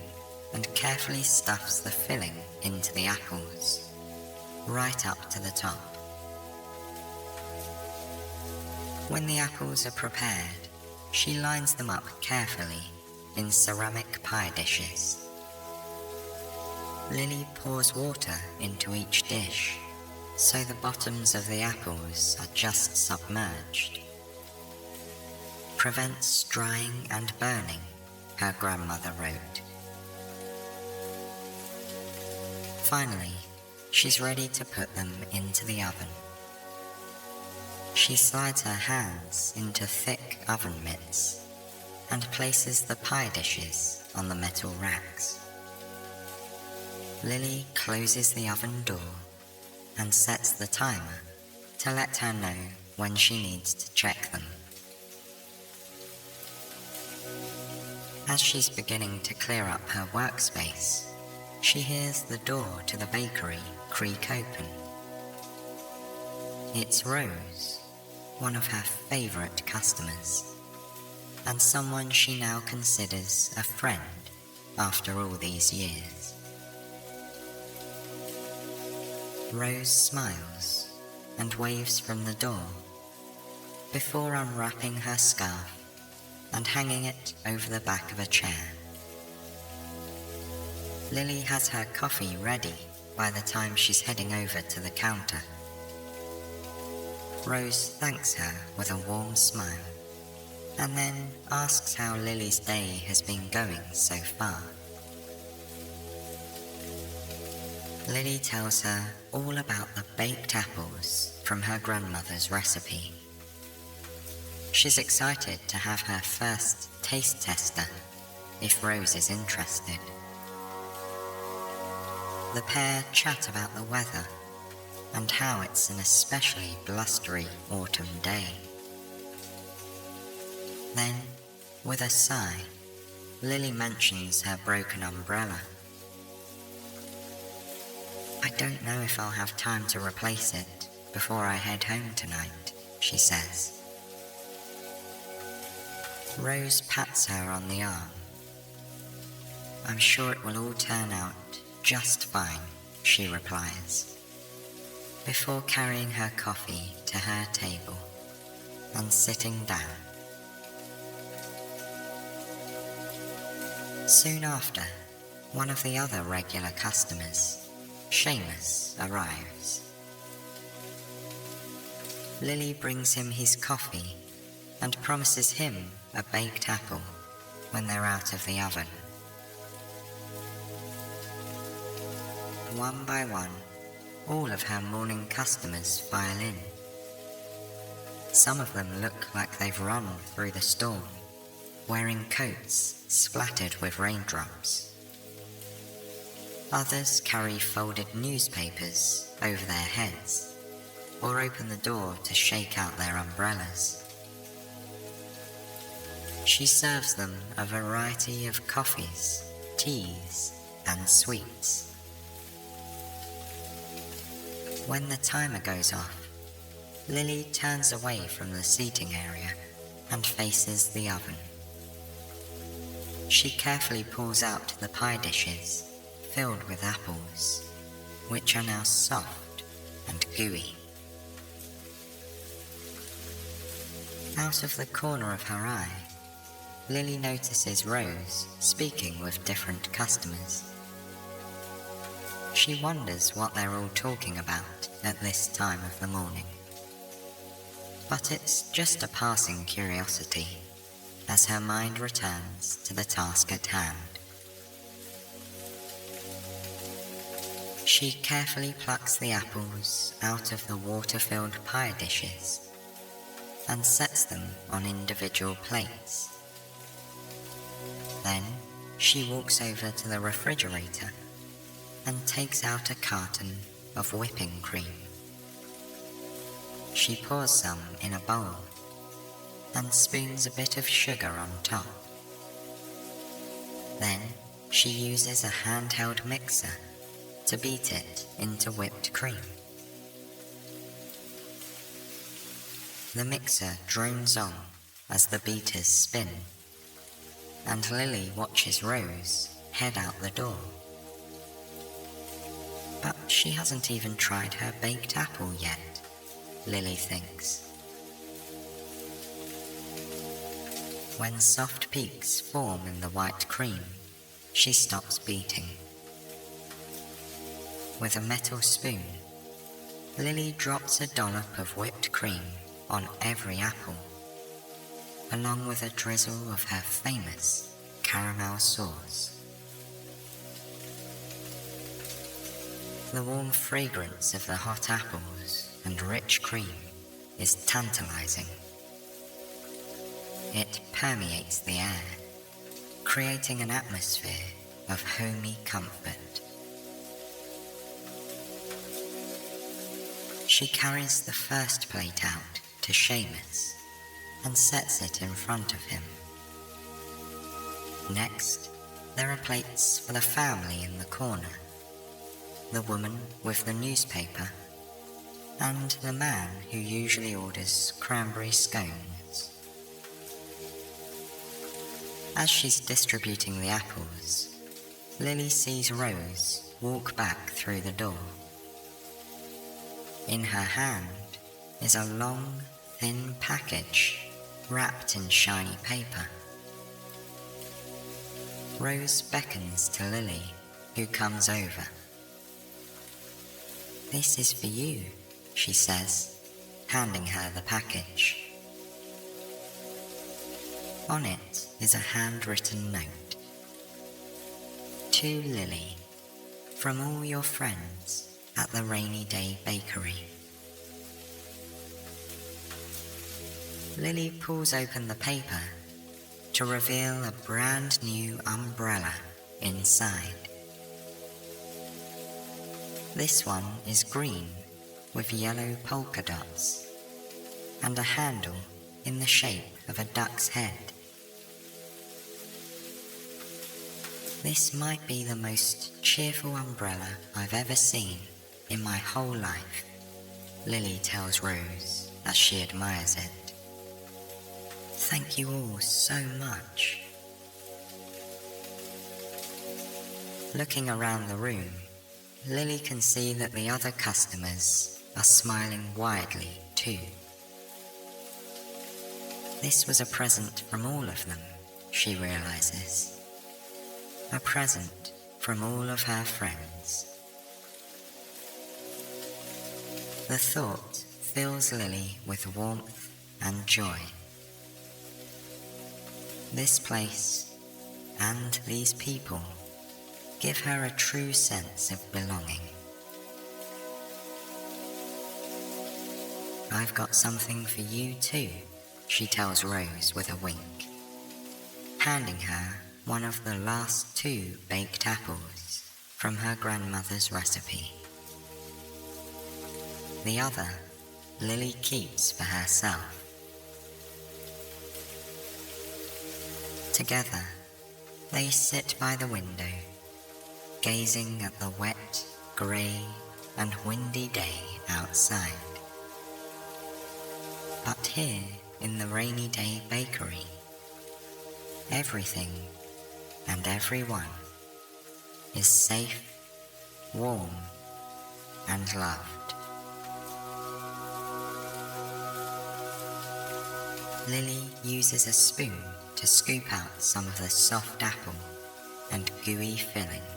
and carefully stuffs the filling into the apples, right up to the top. When the apples are prepared, she lines them up carefully in ceramic pie dishes. Lily pours water into each dish, so the bottoms of the apples are just submerged. Prevents drying and burning, her grandmother wrote. Finally, she's ready to put them into the oven. She slides her hands into thick oven mitts and places the pie dishes on the metal racks. Lily closes the oven door and sets the timer to let her know when she needs to check them. As she's beginning to clear up her workspace, she hears the door to the bakery creak open. It's Rose, one of her favorite customers, and someone she now considers a friend after all these years. Rose smiles and waves from the door before unwrapping her scarf and hanging it over the back of a chair. Lily has her coffee ready by the time she's heading over to the counter. Rose thanks her with a warm smile and then asks how Lily's day has been going so far. Lily tells her all about the baked apples from her grandmother's recipe. She's excited to have her first taste tester if Rose is interested. The pair chat about the weather and how it's an especially blustery autumn day. Then, with a sigh, Lily mentions her broken umbrella. "I don't know if I'll have time to replace it before I head home tonight," she says. Rose pats her on the arm. "I'm sure it will all turn out just fine," she replies, before carrying her coffee to her table and sitting down. Soon after, one of the other regular customers, Seamus arrives. Lily brings him his coffee and promises him a baked apple when they're out of the oven. One by one, all of her morning customers file in. Some of them look like they've run through the storm, wearing coats splattered with raindrops. Others carry folded newspapers over their heads, or open the door to shake out their umbrellas. She serves them a variety of coffees, teas, and sweets. When the timer goes off, Lily turns away from the seating area and faces the oven. She carefully pulls out the pie dishes filled with apples, which are now soft and gooey. Out of the corner of her eye, Lily notices Rose speaking with different customers. She wonders what they're all talking about at this time of the morning. But it's just a passing curiosity as her mind returns to the task at hand. She carefully plucks the apples out of the water-filled pie dishes and sets them on individual plates. Then she walks over to the refrigerator and takes out a carton of whipping cream. She pours some in a bowl and spoons a bit of sugar on top. Then she uses a handheld mixer to beat it into whipped cream. The mixer drones on as the beaters spin, and Lily watches Rose head out the door. But she hasn't even tried her baked apple yet, Lily thinks. When soft peaks form in the white cream, she stops beating. With a metal spoon, Lily drops a dollop of whipped cream on every apple, along with a drizzle of her famous caramel sauce. The warm fragrance of the hot apples and rich cream is tantalizing. It permeates the air, creating an atmosphere of homey comfort. She carries the first plate out to Seamus and sets it in front of him. Next, there are plates for the family in the corner, the woman with the newspaper, and the man who usually orders cranberry scones. As she's distributing the apples, Lily sees Rose walk back through the door. In her hand is a long, thin package wrapped in shiny paper. Rose beckons to Lily, who comes over. "This is for you," she says, handing her the package. On it is a handwritten note. "To Lily, from all your friends at the Rainy Day Bakery." Lily pulls open the paper to reveal a brand new umbrella inside. This one is green with yellow polka dots and a handle in the shape of a duck's head. "This might be the most cheerful umbrella I've ever seen in my whole life," Lily tells Rose as she admires it. "Thank you all so much." Looking around the room, Lily can see that the other customers are smiling widely too. This was a present from all of them, she realizes. A present from all of her friends. The thought fills Lily with warmth and joy. This place and these people give her a true sense of belonging. "I've got something for you too," she tells Rose with a wink, handing her one of the last 2 baked apples from her grandmother's recipe. The other, Lily keeps for herself. Together, they sit by the window, gazing at the wet, grey, and windy day outside. But here in the rainy day bakery, everything and everyone is safe, warm, and loved. Lily uses a spoon to scoop out some of the soft apple and gooey filling.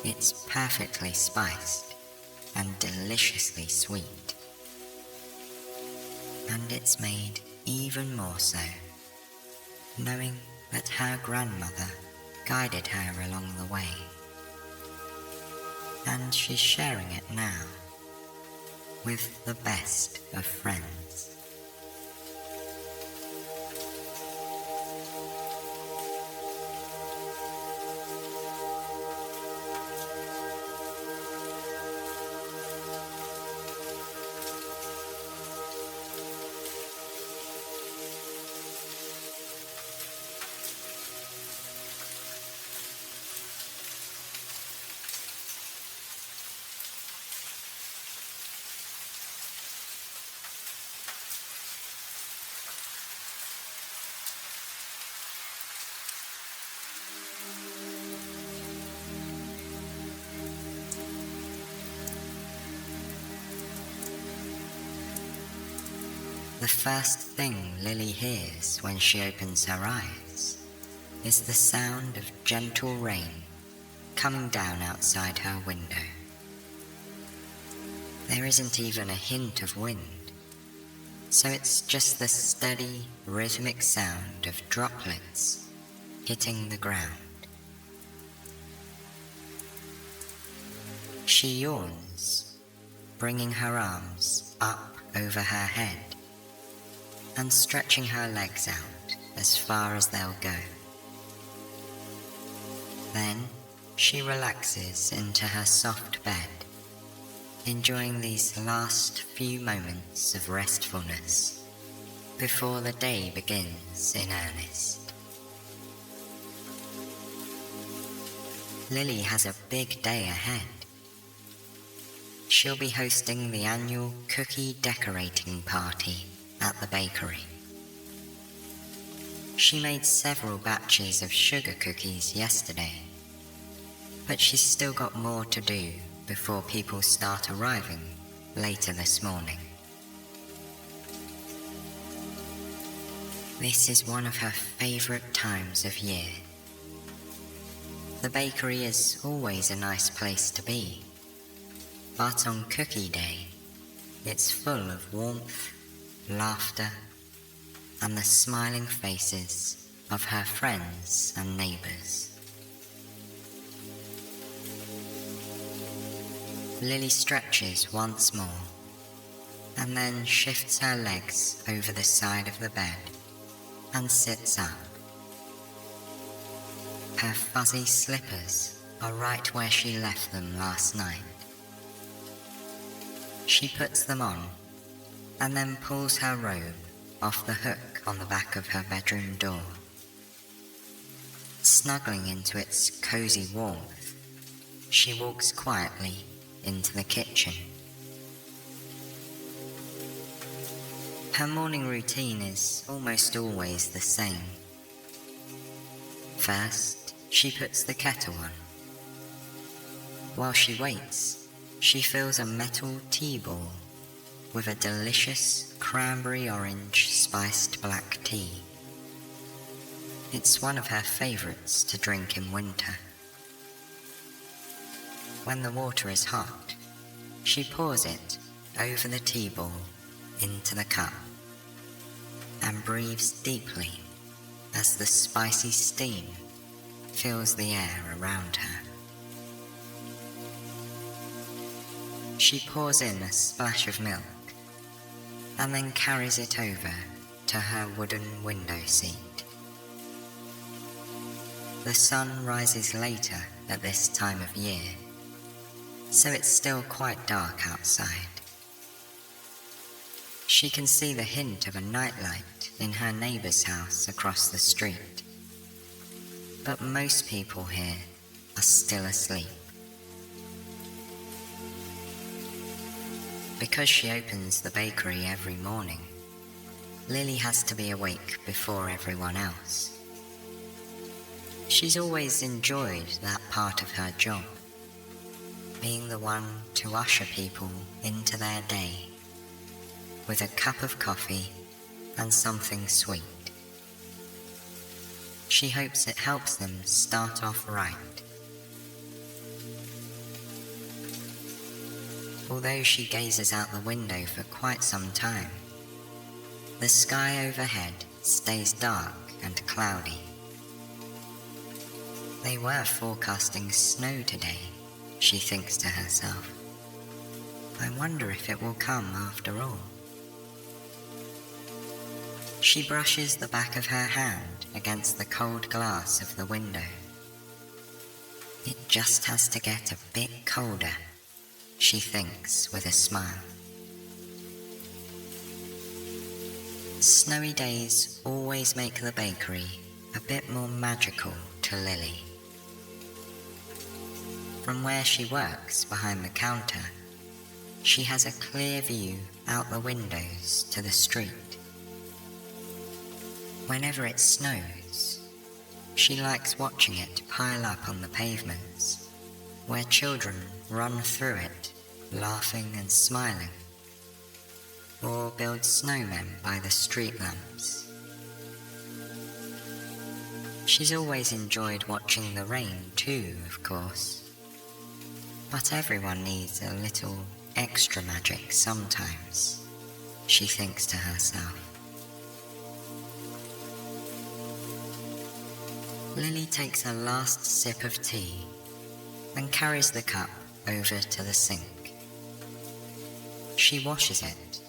It's perfectly spiced and deliciously sweet. And it's made even more so, knowing that her grandmother guided her along the way. And she's sharing it now with the best of friends. The first thing Lily hears when she opens her eyes is the sound of gentle rain coming down outside her window. There isn't even a hint of wind, so it's just the steady, rhythmic sound of droplets hitting the ground. She yawns, bringing her arms up over her head and stretching her legs out as far as they'll go. Then she relaxes into her soft bed, enjoying these last few moments of restfulness before the day begins in earnest. Lily has a big day ahead. She'll be hosting the annual cookie decorating party at the bakery. She made several batches of sugar cookies yesterday, but she's still got more to do before people start arriving later this morning. This is one of her favorite times of year. The bakery is always a nice place to be, but on Cookie Day, it's full of warmth, laughter, and the smiling faces of her friends and neighbours. Lily stretches once more, and then shifts her legs over the side of the bed and sits up. Her fuzzy slippers are right where she left them last night. She puts them on and then pulls her robe off the hook on the back of her bedroom door. Snuggling into its cozy warmth, she walks quietly into the kitchen. Her morning routine is almost always the same. First, she puts the kettle on. While she waits, she fills a metal tea ball with a delicious cranberry orange spiced black tea. It's one of her favourites to drink in winter. When the water is hot, She pours it over the tea ball into the cup and breathes deeply as the spicy steam fills the air around her. She pours in a splash of milk and then carries it over to her wooden window seat. The sun rises later at this time of year, so it's still quite dark outside. She can see the hint of a nightlight in her neighbour's house across the street, but most people here are still asleep. Because she opens the bakery every morning, Lily has to be awake before everyone else. She's always enjoyed that part of her job, being the one to usher people into their day with a cup of coffee and something sweet. She hopes it helps them start off right. Although she gazes out the window for quite some time, the sky overhead stays dark and cloudy. They were forecasting snow today, she thinks to herself. I wonder if it will come after all. She brushes the back of her hand against the cold glass of the window. It just has to get a bit colder, she thinks with a smile. Snowy days always make the bakery a bit more magical to Lily. From where she works behind the counter, she has a clear view out the windows to the street. Whenever it snows, she likes watching it pile up on the pavements, where children run through it, laughing and smiling, or build snowmen by the street lamps. She's always enjoyed watching the rain too, of course, but everyone needs a little extra magic sometimes, she thinks to herself. Lily takes a last sip of tea and carries the cup over to the sink. She washes it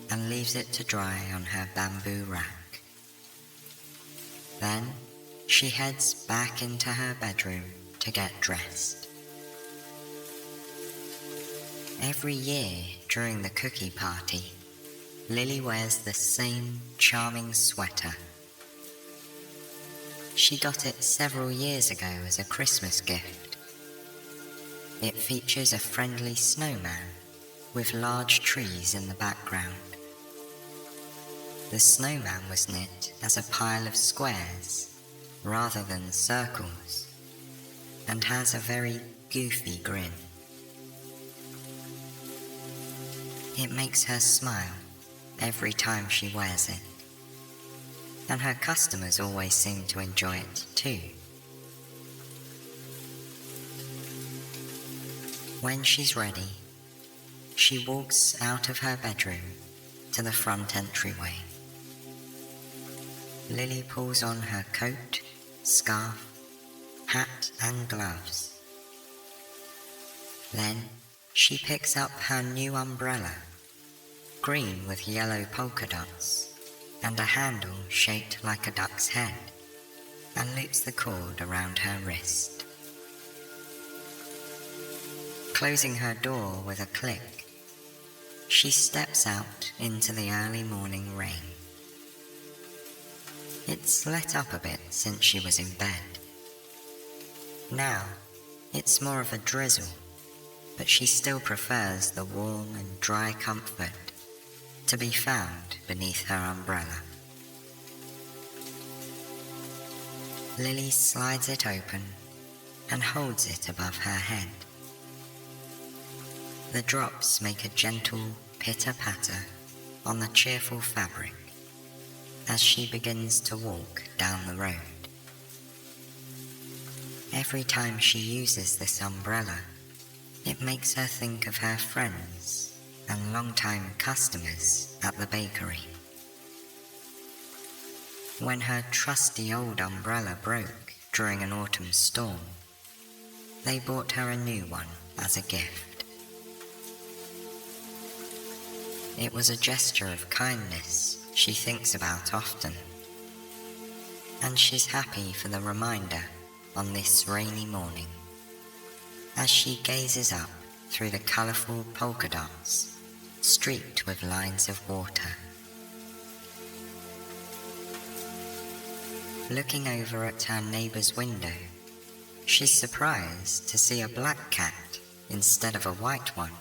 and leaves it to dry on her bamboo rack. Then she heads back into her bedroom to get dressed. Every year during the cookie party, Lily wears the same charming sweater. She got it several years ago as a Christmas gift. It features a friendly snowman with large trees in the background. The snowman was knit as a pile of squares rather than circles, and has a very goofy grin. It makes her smile every time she wears it, and her customers always seem to enjoy it too. When she's ready, she walks out of her bedroom to the front entryway. Lily pulls on her coat, scarf, hat and gloves. Then she picks up her new umbrella, green with yellow polka dots and a handle shaped like a duck's head, and loops the cord around her wrist. Closing her door with a click, she steps out into the early morning rain. It's let up a bit since she was in bed. Now, it's more of a drizzle, but she still prefers the warm and dry comfort to be found beneath her umbrella. Lily slides it open and holds it above her head. The drops make a gentle pitter-patter on the cheerful fabric as she begins to walk down the road. Every time she uses this umbrella, It makes her think of her friends and long-time customers at the bakery. When her trusty old umbrella broke during an autumn storm, they bought her a new one as a gift. It was a gesture of kindness she thinks about often, and she's happy for the reminder on this rainy morning as she gazes up through the colourful polka dots streaked with lines of water. Looking over at her neighbour's window, she's surprised to see a black cat instead of a white one.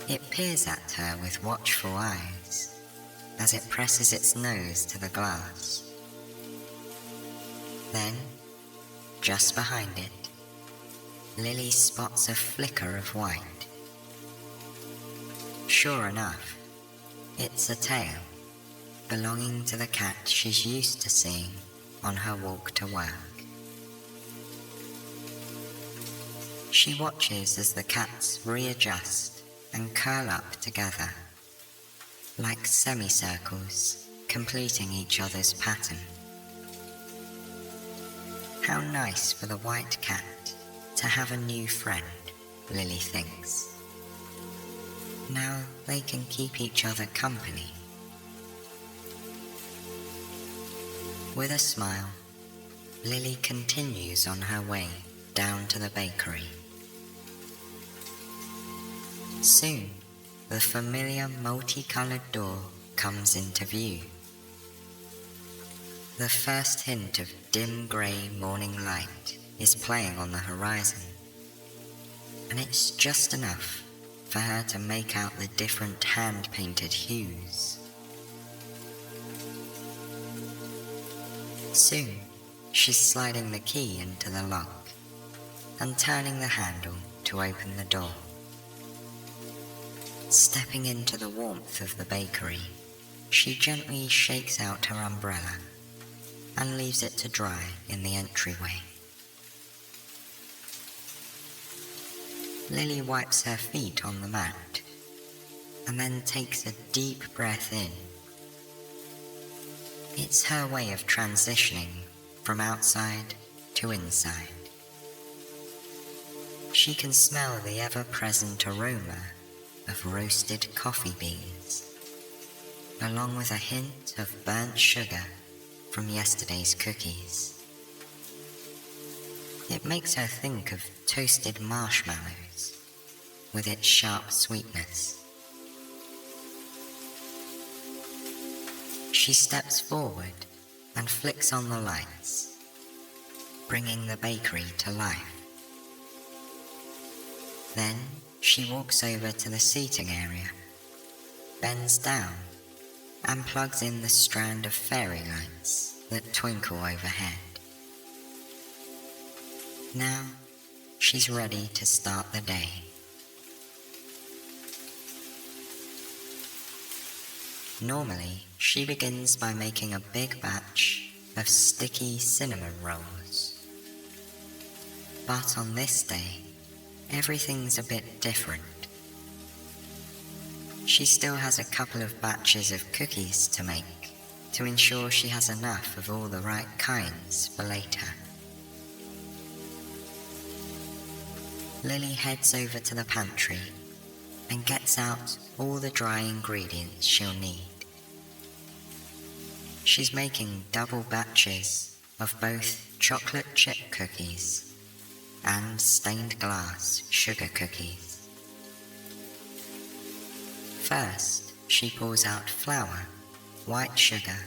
It peers at her with watchful eyes as it presses its nose to the glass. Then, just behind it, Lily spots a flicker of white. Sure enough, it's a tail belonging to the cat she's used to seeing on her walk to work. She watches as the cats readjust and curl up together, like semicircles completing each other's pattern. How nice for the white cat to have a new friend, Lily thinks. Now they can keep each other company. With a smile, Lily continues on her way down to the bakery. Soon, the familiar multicoloured door comes into view. The first hint of dim grey morning light is playing on the horizon, and it's just enough for her to make out the different hand-painted hues. Soon, she's sliding the key into the lock and turning the handle to open the door. Stepping into the warmth of the bakery, she gently shakes out her umbrella and leaves it to dry in the entryway. Lily wipes her feet on the mat and then takes a deep breath in. It's her way of transitioning from outside to inside. She can smell the ever-present aroma of roasted coffee beans, along with a hint of burnt sugar from yesterday's cookies. It makes her think of toasted marshmallows with its sharp sweetness. She steps forward and flicks on the lights, bringing the bakery to life. Then she walks over to the seating area, bends down, and plugs in the strand of fairy lights that twinkle overhead. Now, she's ready to start the day. Normally, she begins by making a big batch of sticky cinnamon rolls. But on this day, everything's a bit different. She still has a couple of batches of cookies to make to ensure she has enough of all the right kinds for later. Lily heads over to the pantry and gets out all the dry ingredients she'll need. She's making double batches of both chocolate chip cookies and stained glass sugar cookies. First, she pours out flour, white sugar,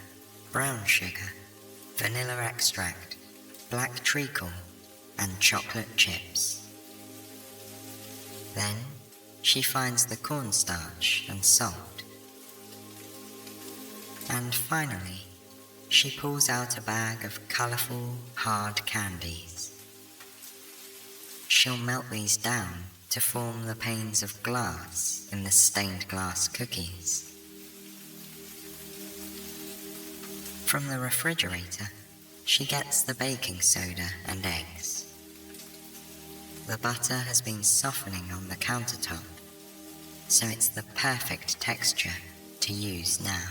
brown sugar, vanilla extract, black treacle, and chocolate chips. Then, she finds the cornstarch and salt. And finally, she pulls out a bag of colourful, hard candies. She'll melt these down to form the panes of glass in the stained glass cookies. From the refrigerator, she gets the baking soda and eggs. the butter has been softening on the countertop, so it's the perfect texture to use now.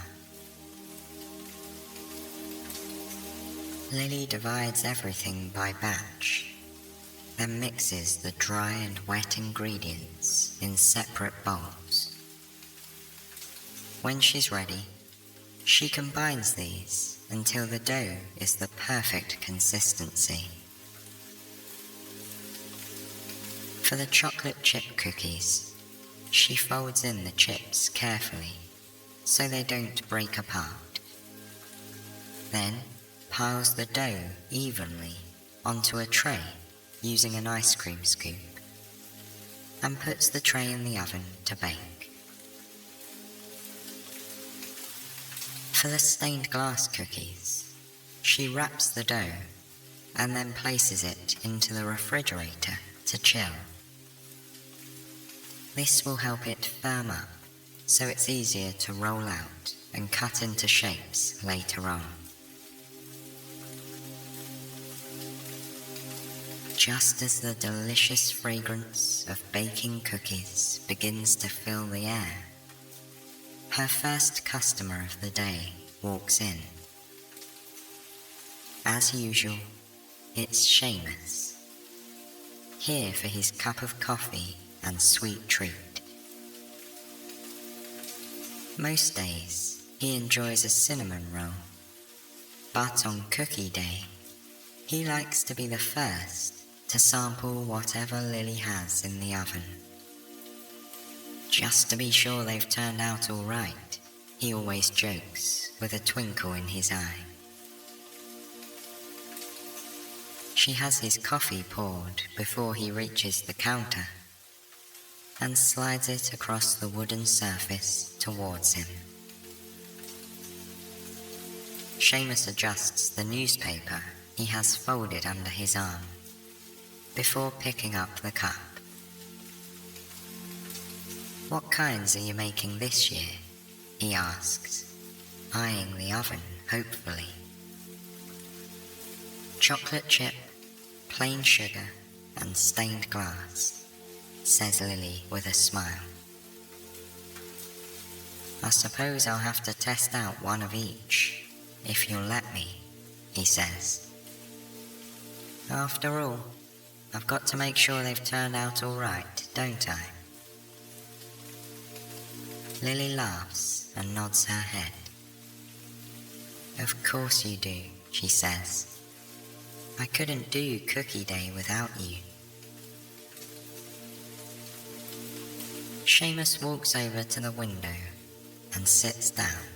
Lily divides everything by batch, then mixes the dry and wet ingredients in separate bowls. When she's ready, she combines these until the dough is the perfect consistency. For the chocolate chip cookies, she folds in the chips carefully so they don't break apart. Then piles the dough evenly onto a tray using an ice cream scoop and puts the tray in the oven to bake. For the stained glass cookies, she wraps the dough and then places it into the refrigerator to chill. This will help it firm up so it's easier to roll out and cut into shapes later on. Just as the delicious fragrance of baking cookies begins to fill the air, her first customer of the day walks in. As usual, it's Seamus, here for his cup of coffee and sweet treat. Most days, he enjoys a cinnamon roll, but on cookie day, he likes to be the first to sample whatever Lily has in the oven. Just to be sure they've turned out all right, he always jokes with a twinkle in his eye. She has his coffee poured before he reaches the counter and slides it across the wooden surface towards him. Seamus adjusts the newspaper he has folded under his arm before picking up the cup. "What kinds are you making this year?" he asks, eyeing the oven hopefully. "Chocolate chip, plain sugar, and stained glass," says Lily with a smile. "I suppose I'll have to test out one of each, if you'll let me," he says. "After all, I've got to make sure they've turned out all right, don't I?" Lily laughs and nods her head. "Of course you do," she says. "I couldn't do cookie day without you." Seamus walks over to the window and sits down.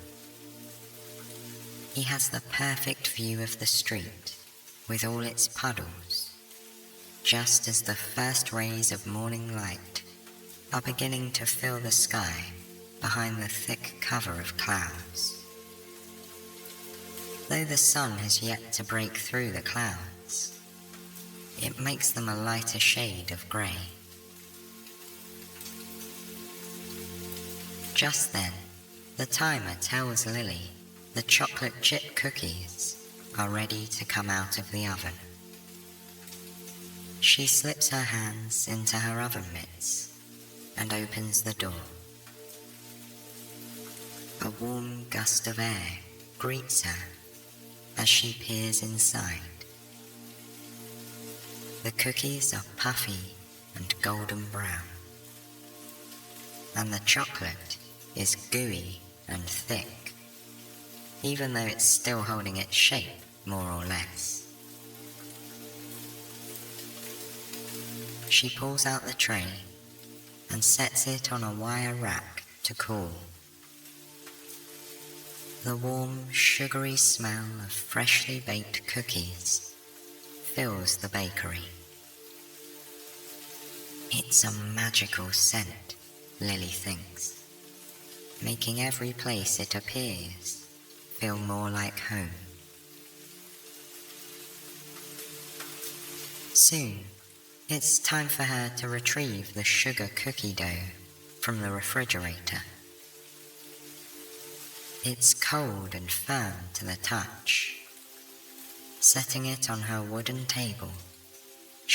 He has the perfect view of the street with all its puddles, just as the first rays of morning light are beginning to fill the sky behind the thick cover of clouds. Though the sun has yet to break through the clouds, it makes them a lighter shade of grey. Just then, the timer tells Lily the chocolate chip cookies are ready to come out of the oven. She slips her hands into her oven mitts and opens the door. A warm gust of air greets her as she peers inside. The cookies are puffy and golden brown, and the chocolate is gooey and thick, even though it's still holding its shape more or less. She pulls out the tray and sets it on a wire rack to cool. The warm, sugary smell of freshly baked cookies fills the bakery. It's a magical scent, Lily thinks, making every place it appears feel more like home. Soon, it's time for her to retrieve the sugar cookie dough from the refrigerator. It's cold and firm to the touch. Setting it on her wooden table,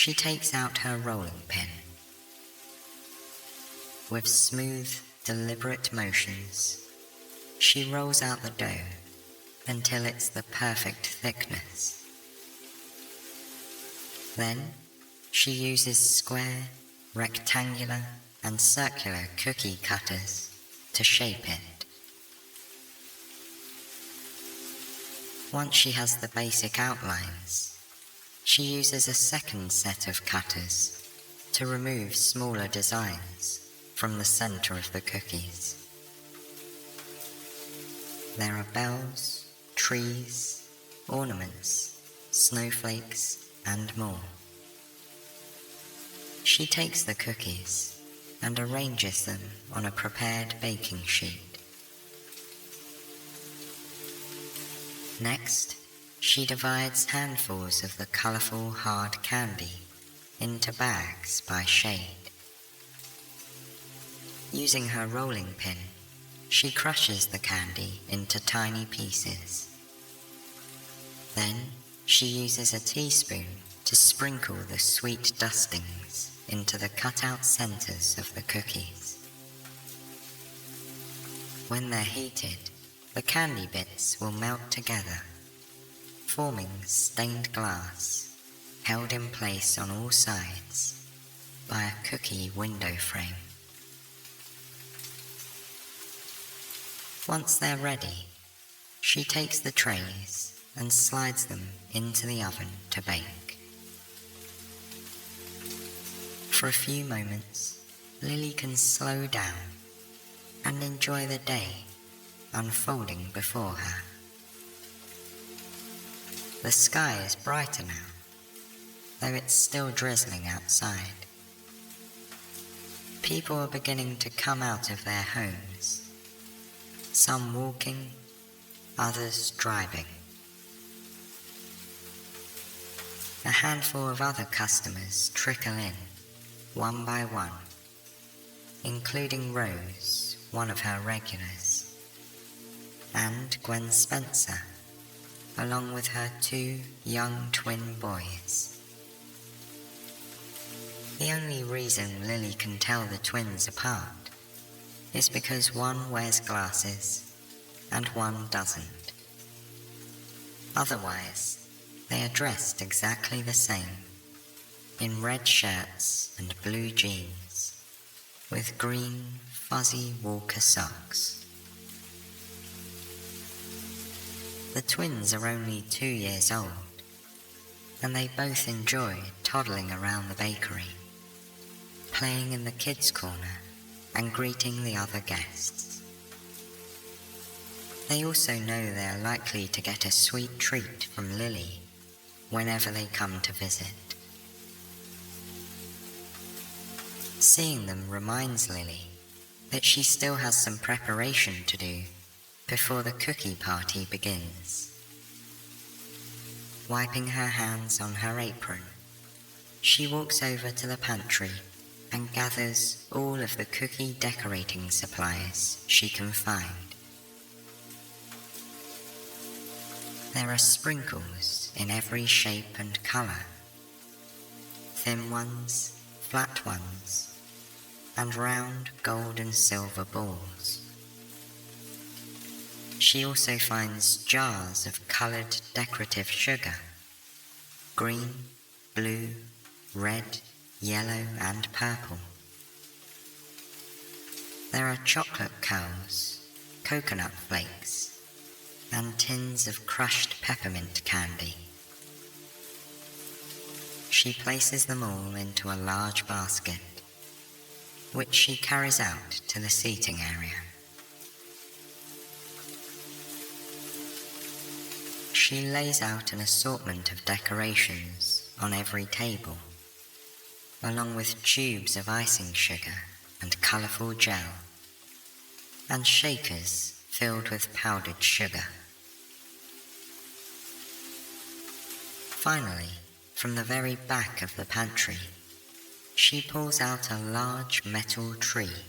She takes out her rolling pin. With smooth, deliberate motions, she rolls out the dough until it's the perfect thickness. Then, she uses square, rectangular, and circular cookie cutters to shape it. Once she has the basic outlines, she uses a second set of cutters to remove smaller designs from the center of the cookies. There are bells, trees, ornaments, snowflakes, and more. She takes the cookies and arranges them on a prepared baking sheet. Next, she divides handfuls of the colorful hard candy into bags by shade. Using her rolling pin, she crushes the candy into tiny pieces. Then, she uses a teaspoon to sprinkle the sweet dustings into the cut-out centers of the cookies. When they're heated, the candy bits will melt together, forming stained glass held in place on all sides by a cookie window frame. Once they're ready, she takes the trays and slides them into the oven to bake. For a few moments, Lily can slow down and enjoy the day unfolding before her. The sky is brighter now, though it's still drizzling outside. People are beginning to come out of their homes, some walking, others driving. A handful of other customers trickle in, one by one, including Rose, one of her regulars, and Gwen Spencer, along with her 2 young twin boys. The only reason Lily can tell the twins apart is because one wears glasses and one doesn't. Otherwise, they are dressed exactly the same, in red shirts and blue jeans, with green, fuzzy Walker socks. The twins are only 2 years old, and they both enjoy toddling around the bakery, playing in the kids' corner and greeting the other guests. They also know they are likely to get a sweet treat from Lily whenever they come to visit. Seeing them reminds Lily that she still has some preparation to do before the cookie party begins. Wiping her hands on her apron, she walks over to the pantry and gathers all of the cookie decorating supplies she can find. There are sprinkles in every shape and color, thin ones, flat ones, and round gold and silver balls. She also finds jars of colored decorative sugar, green, blue, red, yellow, and purple. There are chocolate curls, coconut flakes, and tins of crushed peppermint candy. She places them all into a large basket, which she carries out to the seating area. She lays out an assortment of decorations on every table, along with tubes of icing sugar and colourful gel, and shakers filled with powdered sugar. Finally, from the very back of the pantry, she pulls out a large metal tree.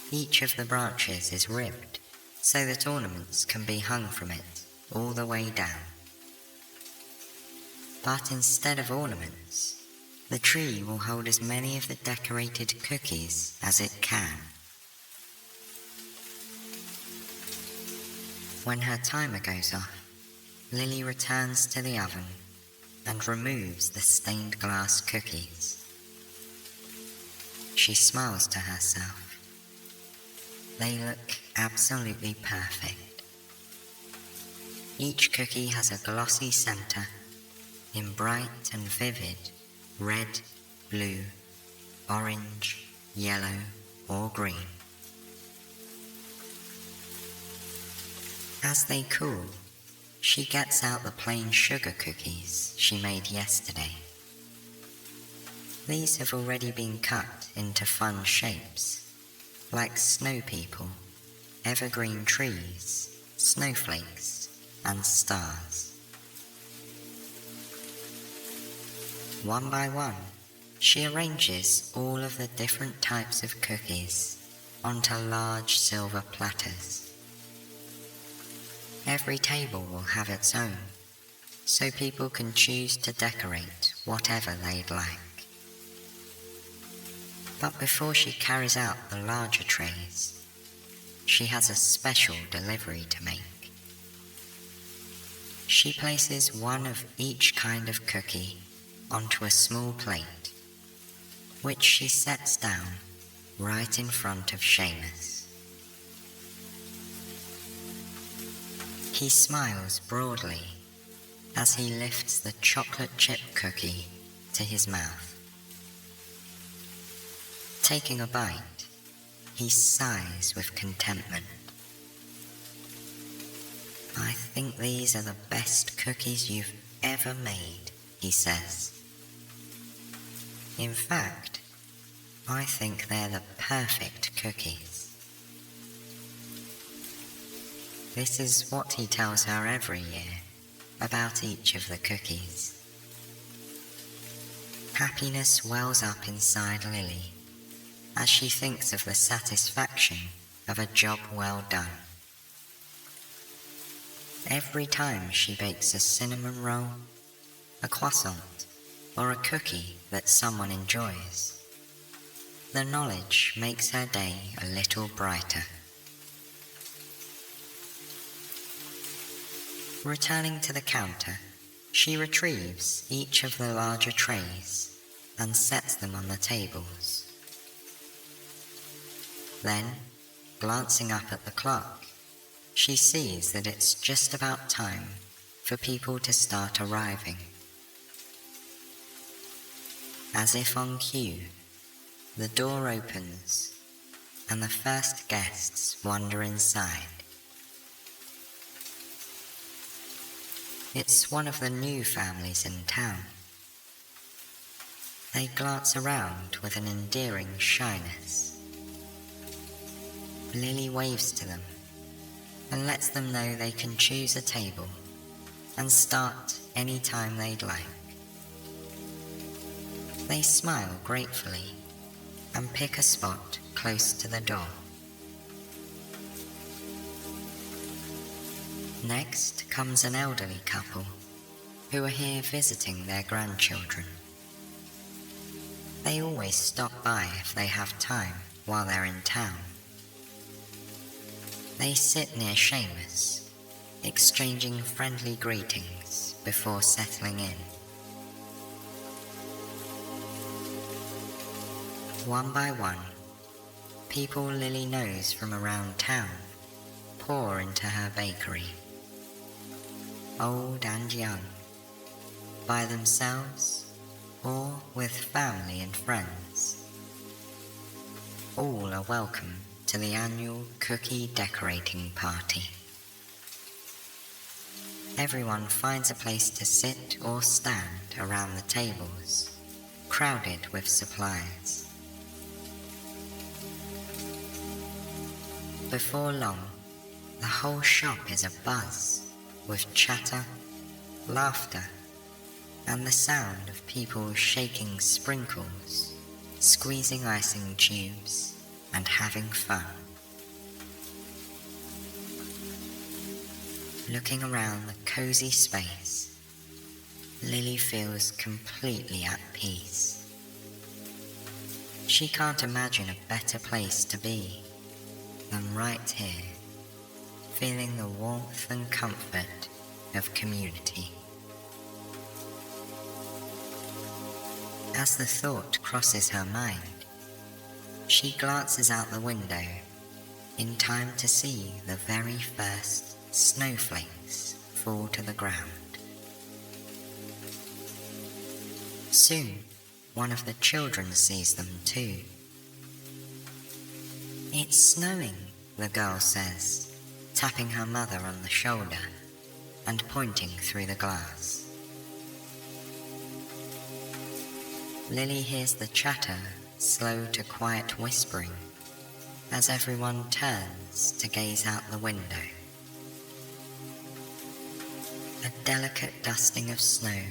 Each of the branches is ribbed so that ornaments can be hung from it all the way down. But instead of ornaments, the tree will hold as many of the decorated cookies as it can. When her timer goes off, Lily returns to the oven and removes the stained glass cookies. She smiles to herself. They look absolutely perfect. Each cookie has a glossy center in bright and vivid red, blue, orange, yellow, or green. As they cool, she gets out the plain sugar cookies she made yesterday. These have already been cut into fun shapes, like snow people, evergreen trees, snowflakes, and stars. One by one, she arranges all of the different types of cookies onto large silver platters. Every table will have its own, so people can choose to decorate whatever they'd like. But before she carries out the larger trays, she has a special delivery to make. She places one of each kind of cookie onto a small plate, which she sets down right in front of Seamus. He smiles broadly as he lifts the chocolate chip cookie to his mouth. Taking a bite, he sighs with contentment. "I think these are the best cookies you've ever made," he says. "In fact, I think they're the perfect cookies." This is what he tells her every year about each of the cookies. Happiness wells up inside Lily as she thinks of the satisfaction of a job well done. Every time she bakes a cinnamon roll, a croissant, or a cookie that someone enjoys, the knowledge makes her day a little brighter. Returning to the counter, she retrieves each of the larger trays and sets them on the tables. Then, glancing up at the clock, she sees that it's just about time for people to start arriving. As if on cue, the door opens and the first guests wander inside. It's one of the new families in town. They glance around with an endearing shyness. Lily waves to them and lets them know they can choose a table and start any time they'd like. They smile gratefully and pick a spot close to the door. Next comes an elderly couple who are here visiting their grandchildren. They always stop by if they have time while they're in town. They sit near Seamus, exchanging friendly greetings before settling in. One by one, people Lily knows from around town pour into her bakery. Old and young, by themselves or with family and friends. All are welcome to the annual cookie decorating party. Everyone finds a place to sit or stand around the tables, crowded with supplies. Before long, the whole shop is abuzz with chatter, laughter, and the sound of people shaking sprinkles, squeezing icing tubes, and having fun. Looking around the cozy space, Lily feels completely at peace. She can't imagine a better place to be than right here, feeling the warmth and comfort of community. As the thought crosses her mind, she glances out the window in time to see the very first snowflakes fall to the ground. Soon, one of the children sees them too. "It's snowing," the girl says, tapping her mother on the shoulder and pointing through the glass. Lily hears the chatter slow to quiet whispering as everyone turns to gaze out the window. A delicate dusting of snow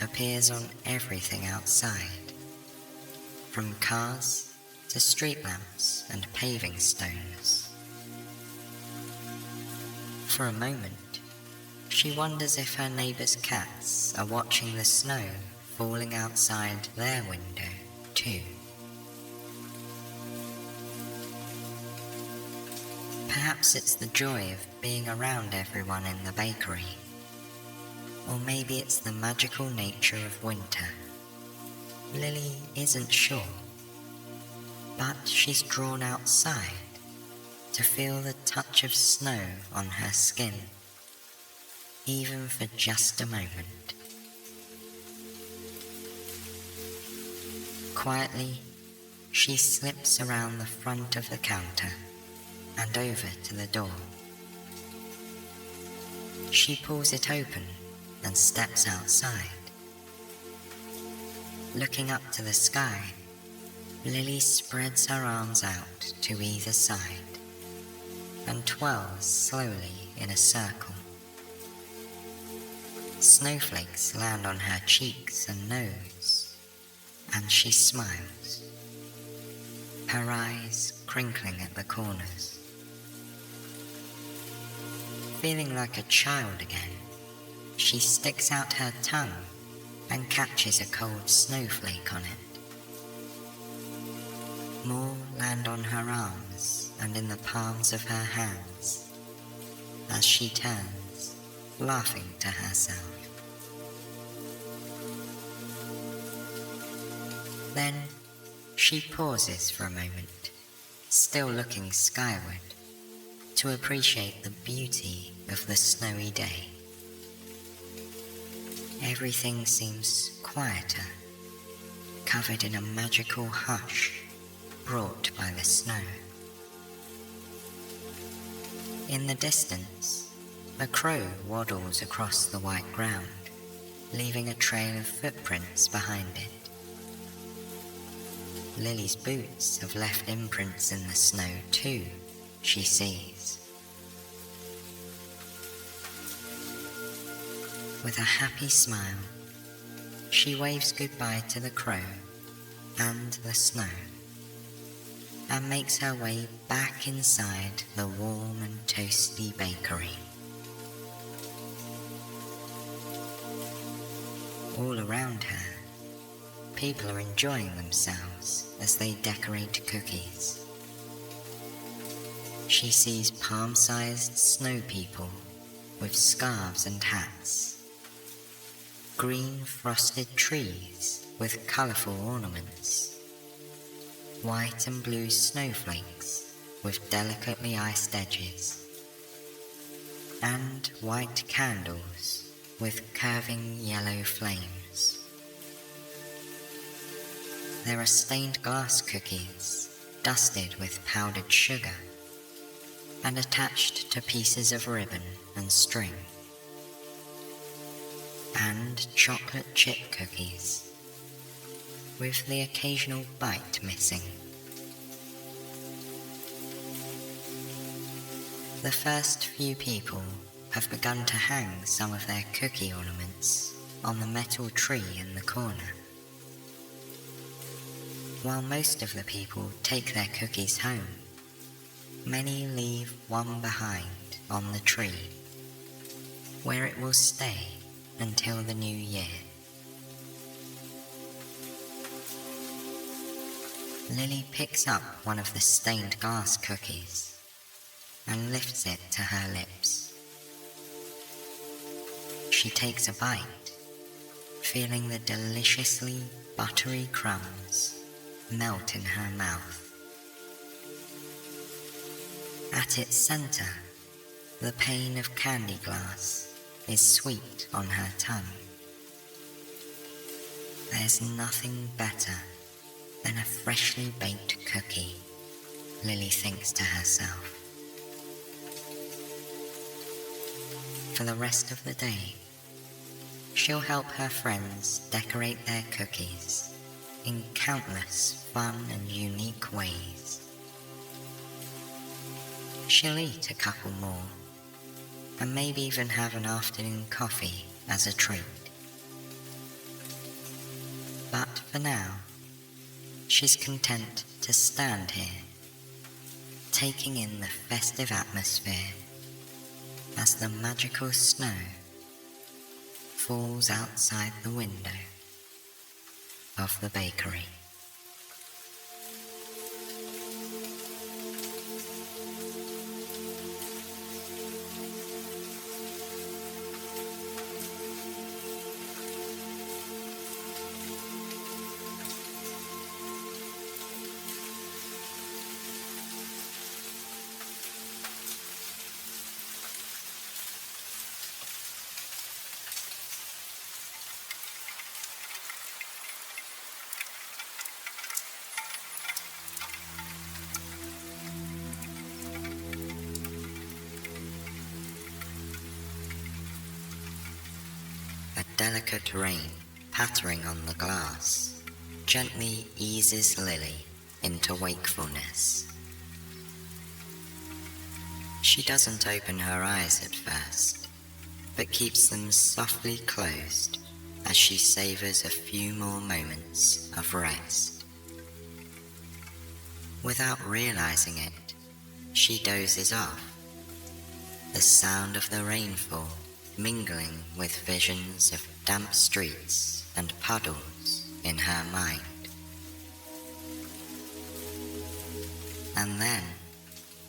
appears on everything outside, from cars to street lamps and paving stones. For a moment, she wonders if her neighbour's cats are watching the snow falling outside their window too. Perhaps it's the joy of being around everyone in the bakery. Or maybe it's the magical nature of winter. Lily isn't sure, but she's drawn outside to feel the touch of snow on her skin, even for just a moment. Quietly, she slips around the front of the counter and over to the door. She pulls it open and steps outside. Looking up to the sky, Lily spreads her arms out to either side and twirls slowly in a circle. Snowflakes land on her cheeks and nose, and she smiles, her eyes crinkling at the corners. Feeling like a child again, she sticks out her tongue and catches a cold snowflake on it. More land on her arms and in the palms of her hands as she turns, laughing to herself. Then she pauses for a moment, still looking skyward, to appreciate the beauty of the snowy day. Everything seems quieter, covered in a magical hush brought by the snow. In the distance, a crow waddles across the white ground, leaving a trail of footprints behind it. Lily's boots have left imprints in the snow too, she sees. With a happy smile, she waves goodbye to the crow and the snow, and makes her way back inside the warm and toasty bakery. All around her, people are enjoying themselves as they decorate cookies. She sees palm-sized snow people with scarves and hats, green frosted trees with colourful ornaments, white and blue snowflakes with delicately iced edges, and white candles with curving yellow flames. There are stained glass cookies dusted with powdered sugar and attached to pieces of ribbon and string, and chocolate chip cookies with the occasional bite missing. The first few people have begun to hang some of their cookie ornaments on the metal tree in the corner. While most of the people take their cookies home, many leave one behind on the tree, where it will stay until the new year. Lily picks up one of the stained glass cookies and lifts it to her lips. She takes a bite, feeling the deliciously buttery crumbs melt in her mouth. At its center, the pane of candy glass is sweet on her tongue. There's nothing better than a freshly baked cookie, Lily thinks to herself. For the rest of the day, she'll help her friends decorate their cookies in countless fun and unique ways. She'll eat a couple more, and maybe even have an afternoon coffee as a treat. But for now, she's content to stand here, taking in the festive atmosphere as the magical snow falls outside the window of the bakery. A delicate rain pattering on the glass gently eases Lily into wakefulness. She doesn't open her eyes at first, but keeps them softly closed as she savors a few more moments of rest. Without realizing it, she dozes off, the sound of the rainfall mingling with visions of damp streets and puddles in her mind. And then,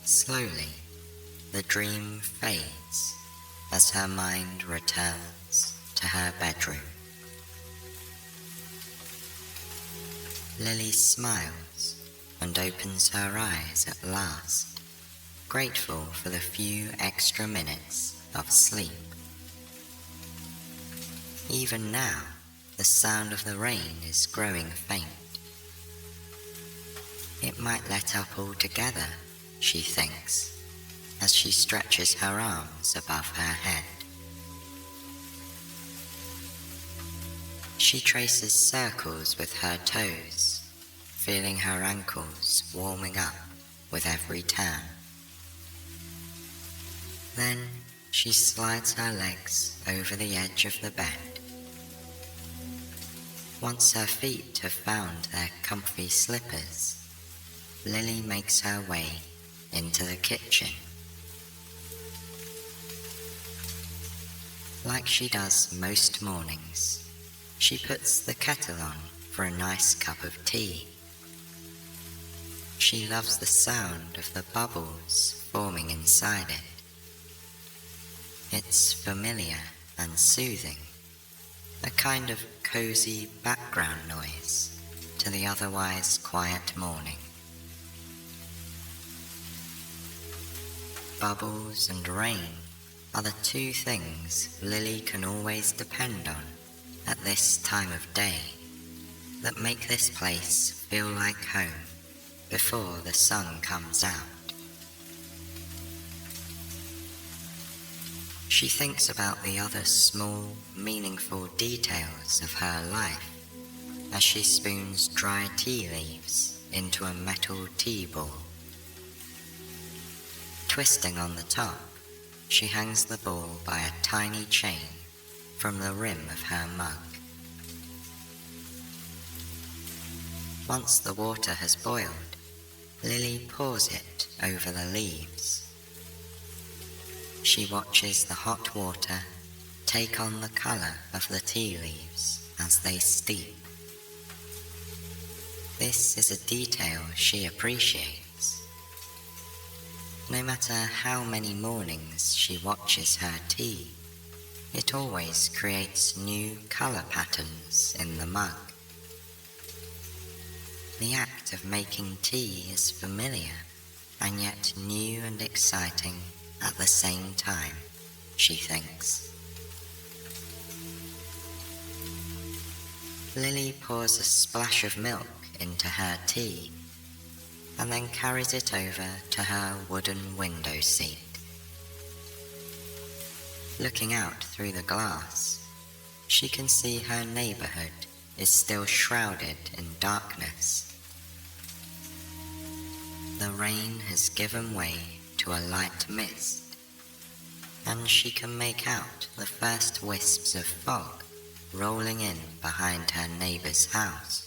slowly, the dream fades as her mind returns to her bedroom. Lily smiles and opens her eyes at last, grateful for the few extra minutes of sleep. Even now, the sound of the rain is growing faint. It might let up altogether, she thinks, as she stretches her arms above her head. She traces circles with her toes, feeling her ankles warming up with every turn. Then she slides her legs over the edge of the bed. Once her feet have found their comfy slippers, Lily makes her way into the kitchen. Like she does most mornings, she puts the kettle on for a nice cup of tea. She loves the sound of the bubbles forming inside it. It's familiar and soothing, a kind of cozy background noise to the otherwise quiet morning. Bubbles and rain are the two things Lily can always depend on at this time of day that make this place feel like home before the sun comes out. She thinks about the other small, meaningful details of her life as she spoons dry tea leaves into a metal tea ball. Twisting on the top, she hangs the ball by a tiny chain from the rim of her mug. Once the water has boiled, Lily pours it over the leaves. She watches the hot water take on the colour of the tea leaves as they steep. This is a detail she appreciates. No matter how many mornings she watches her tea, it always creates new colour patterns in the mug. The act of making tea is familiar and yet new and exciting at the same time, she thinks. Lily pours a splash of milk into her tea and then carries it over to her wooden window seat. Looking out through the glass, she can see her neighborhood is still shrouded in darkness. The rain has given way to a light mist, and she can make out the first wisps of fog rolling in behind her neighbor's house.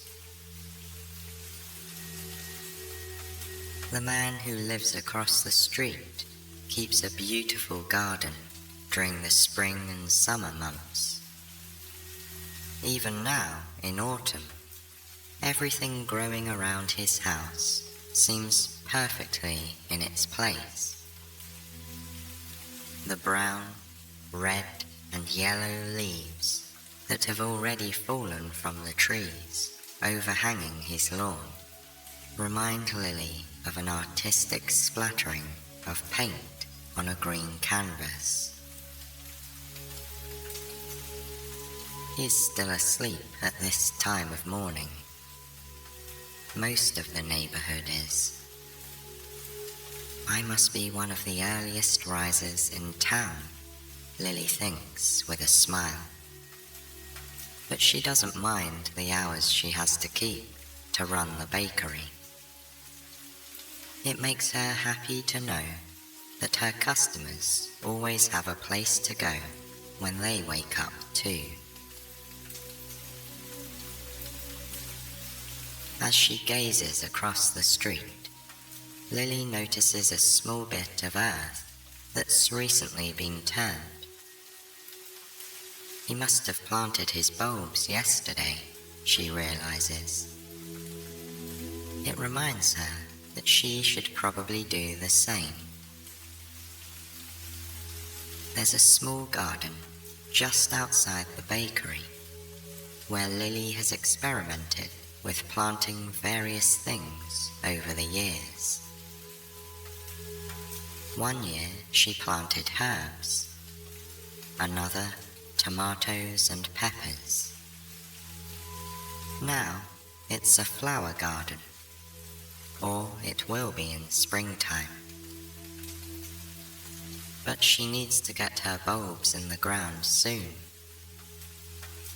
The man who lives across the street keeps a beautiful garden during the spring and summer months. Even now, in autumn, everything growing around his house seems perfectly in its place. The brown, red, and yellow leaves that have already fallen from the trees overhanging his lawn remind Lily of an artistic splattering of paint on a green canvas. He's still asleep at this time of morning. Most of the neighborhood is. I must be one of the earliest risers in town, Lily thinks with a smile. But she doesn't mind the hours she has to keep to run the bakery. It makes her happy to know that her customers always have a place to go when they wake up too. As she gazes across the street, Lily notices a small bit of earth that's recently been turned. He must have planted his bulbs yesterday, she realizes. It reminds her that she should probably do the same. There's a small garden just outside the bakery where Lily has experimented with planting various things over the years. One year she planted herbs, another tomatoes and peppers. Now it's a flower garden, or it will be in springtime. But she needs to get her bulbs in the ground soon.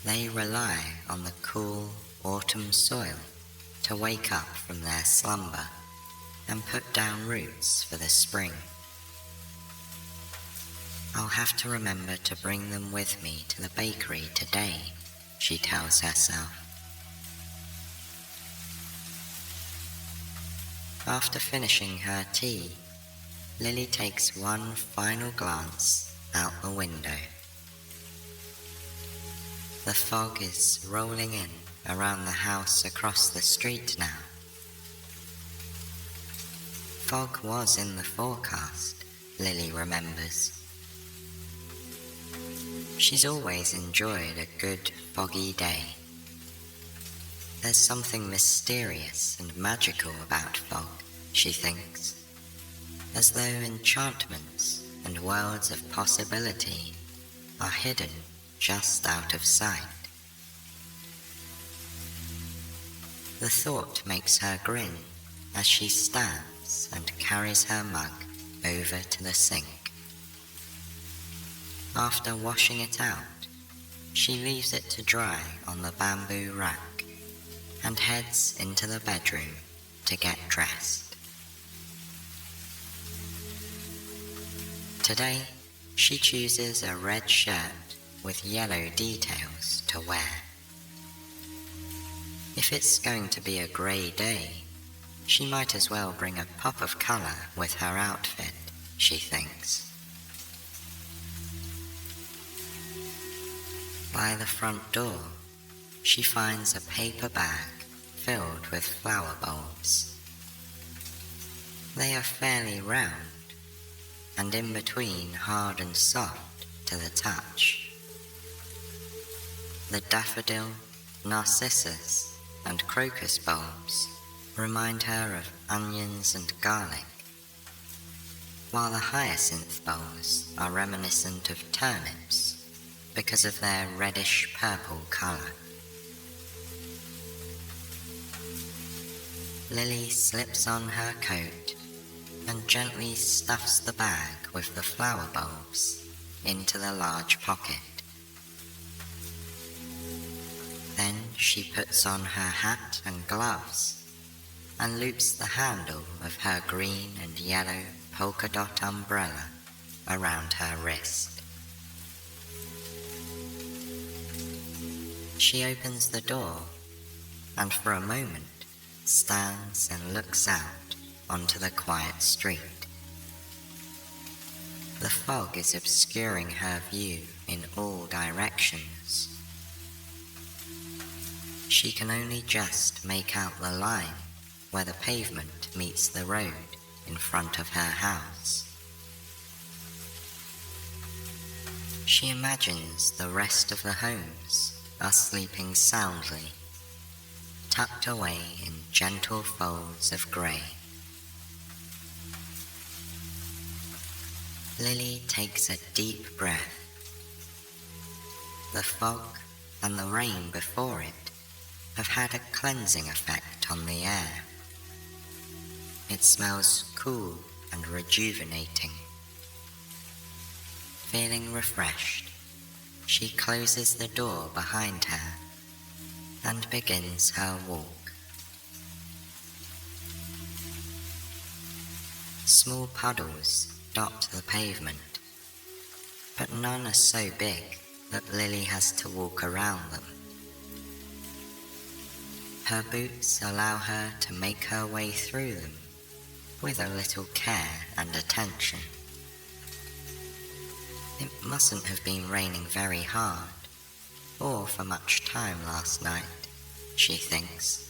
They rely on the cool autumn soil to wake up from their slumber and put down roots for the spring. I'll have to remember to bring them with me to the bakery today, she tells herself. After finishing her tea, Lily takes one final glance out the window. The fog is rolling in around the house across the street now. Fog was in the forecast, Lily remembers. She's always enjoyed a good foggy day. There's something mysterious and magical about fog, she thinks, as though enchantments and worlds of possibility are hidden just out of sight. The thought makes her grin as she stands and carries her mug over to the sink. After washing it out, she leaves it to dry on the bamboo rack and heads into the bedroom to get dressed. Today, she chooses a red shirt with yellow details to wear. If it's going to be a grey day, she might as well bring a pop of colour with her outfit, she thinks. By the front door, she finds a paper bag filled with flower bulbs. They are fairly round, and in between hard and soft to the touch. The daffodil, narcissus, and crocus bulbs remind her of onions and garlic, while the hyacinth bulbs are reminiscent of turnips because of their reddish-purple colour. Lily slips on her coat and gently stuffs the bag with the flower bulbs into the large pocket. Then she puts on her hat and gloves and loops the handle of her green and yellow polka dot umbrella around her wrist. She opens the door and for a moment stands and looks out onto the quiet street. The fog is obscuring her view in all directions. She can only just make out the line where the pavement meets the road in front of her house. She imagines the rest of the homes are sleeping soundly, tucked away in gentle folds of grey. Lily takes a deep breath. The fog and the rain before it have had a cleansing effect on the air. It smells cool and rejuvenating. Feeling refreshed, she closes the door behind her and begins her walk. Small puddles dot the pavement, but none are so big that Lily has to walk around them. Her boots allow her to make her way through them with a little care and attention. It mustn't have been raining very hard, or for much time last night, she thinks.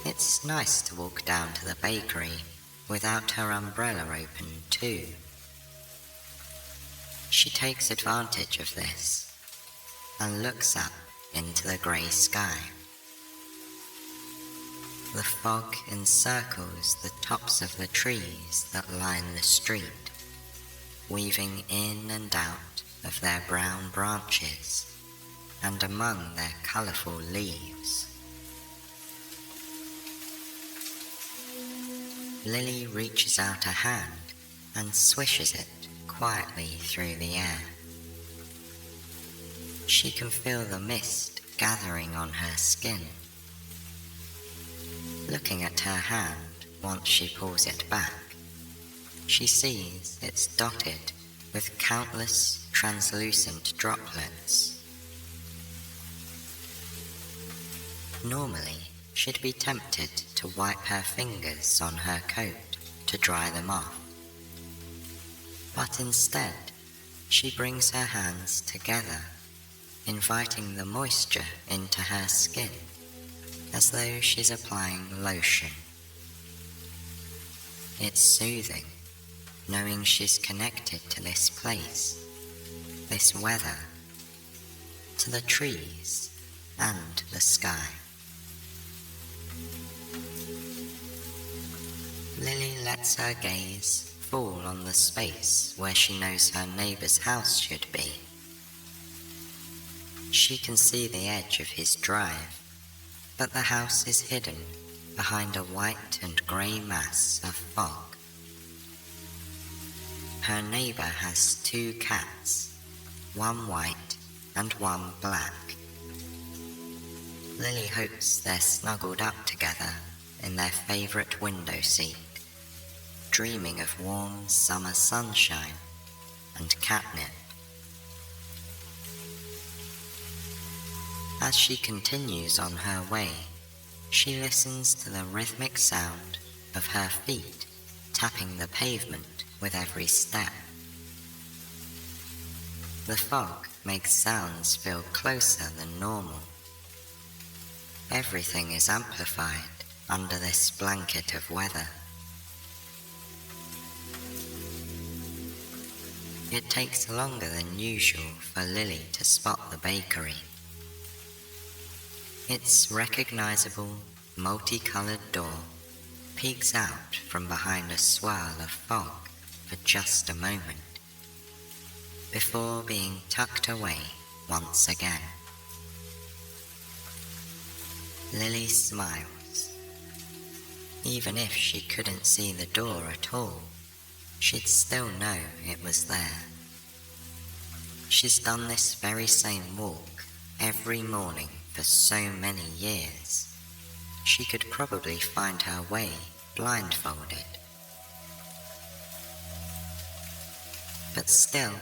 It's nice to walk down to the bakery without her umbrella open too. She takes advantage of this and looks up into the grey sky. The fog encircles the tops of the trees that line the street, weaving in and out of their brown branches and among their colourful leaves. Lily reaches out a hand and swishes it quietly through the air. She can feel the mist gathering on her skin. Looking at her hand once she pulls it back, she sees it's dotted with countless translucent droplets. Normally, she'd be tempted to wipe her fingers on her coat to dry them off. But instead, she brings her hands together, inviting the moisture into her skin, as though she's applying lotion. It's soothing, knowing she's connected to this place, this weather, to the trees and the sky. Lily lets her gaze fall on the space where she knows her neighbour's house should be. She can see the edge of his drive, but the house is hidden behind a white and grey mass of fog. Her neighbour has 2 cats, one white and one black. Lily hopes they're snuggled up together in their favourite window seat, dreaming of warm summer sunshine and catnip. As she continues on her way, she listens to the rhythmic sound of her feet tapping the pavement with every step. The fog makes sounds feel closer than normal. Everything is amplified under this blanket of weather. It takes longer than usual for Lily to spot the bakery. Its recognizable, multicolored door peeks out from behind a swirl of fog for just a moment, before being tucked away once again. Lily smiles. Even if she couldn't see the door at all, she'd still know it was there. She's done this very same walk every morning for so many years. She could probably find her way blindfolded. But still,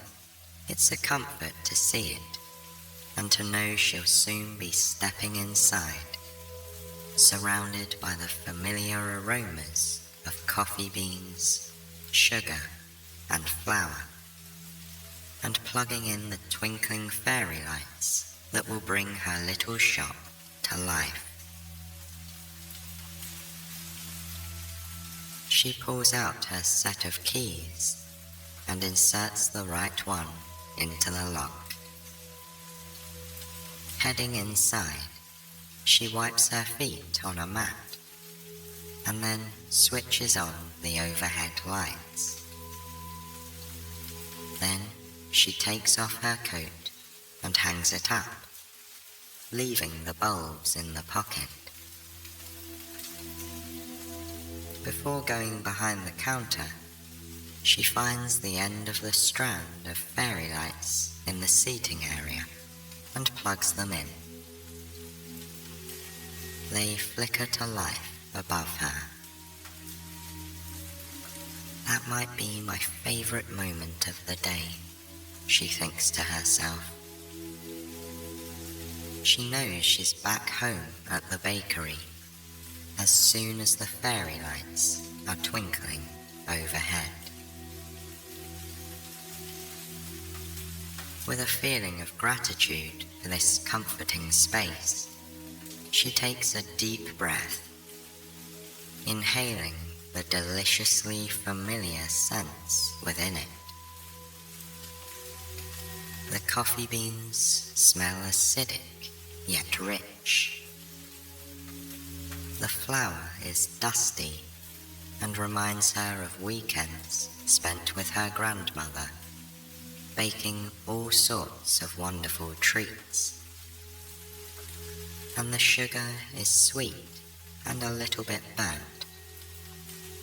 it's a comfort to see it, and to know she'll soon be stepping inside, surrounded by the familiar aromas of coffee beans, sugar, and flour, and plugging in the twinkling fairy lights that will bring her little shop to life. She pulls out her set of keys and inserts the right one into the lock. Heading inside, she wipes her feet on a mat and then switches on the overhead lights. Then she takes off her coat and hangs it up, leaving the bulbs in the pocket. Before going behind the counter, she finds the end of the strand of fairy lights in the seating area and plugs them in. They flicker to life above her. That might be my favorite moment of the day, she thinks to herself. She knows she's back home at the bakery as soon as the fairy lights are twinkling overhead. With a feeling of gratitude for this comforting space, she takes a deep breath, inhaling the deliciously familiar scents within it. The coffee beans smell acidic yet rich. The flour is dusty and reminds her of weekends spent with her grandmother, baking all sorts of wonderful treats. And the sugar is sweet and a little bit burnt,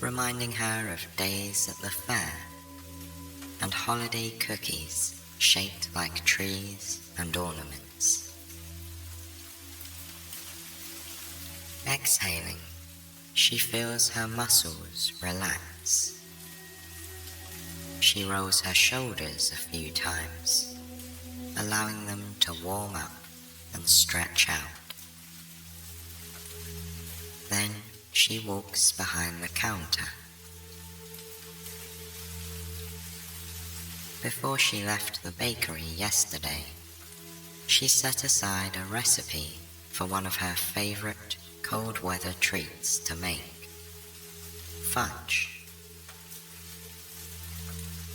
reminding her of days at the fair and holiday cookies shaped like trees and ornaments. Exhaling, she feels her muscles relax. She rolls her shoulders a few times, allowing them to warm up and stretch out. Then she walks behind the counter. Before she left the bakery yesterday, she set aside a recipe for one of her favorite cold weather treats to make: fudge.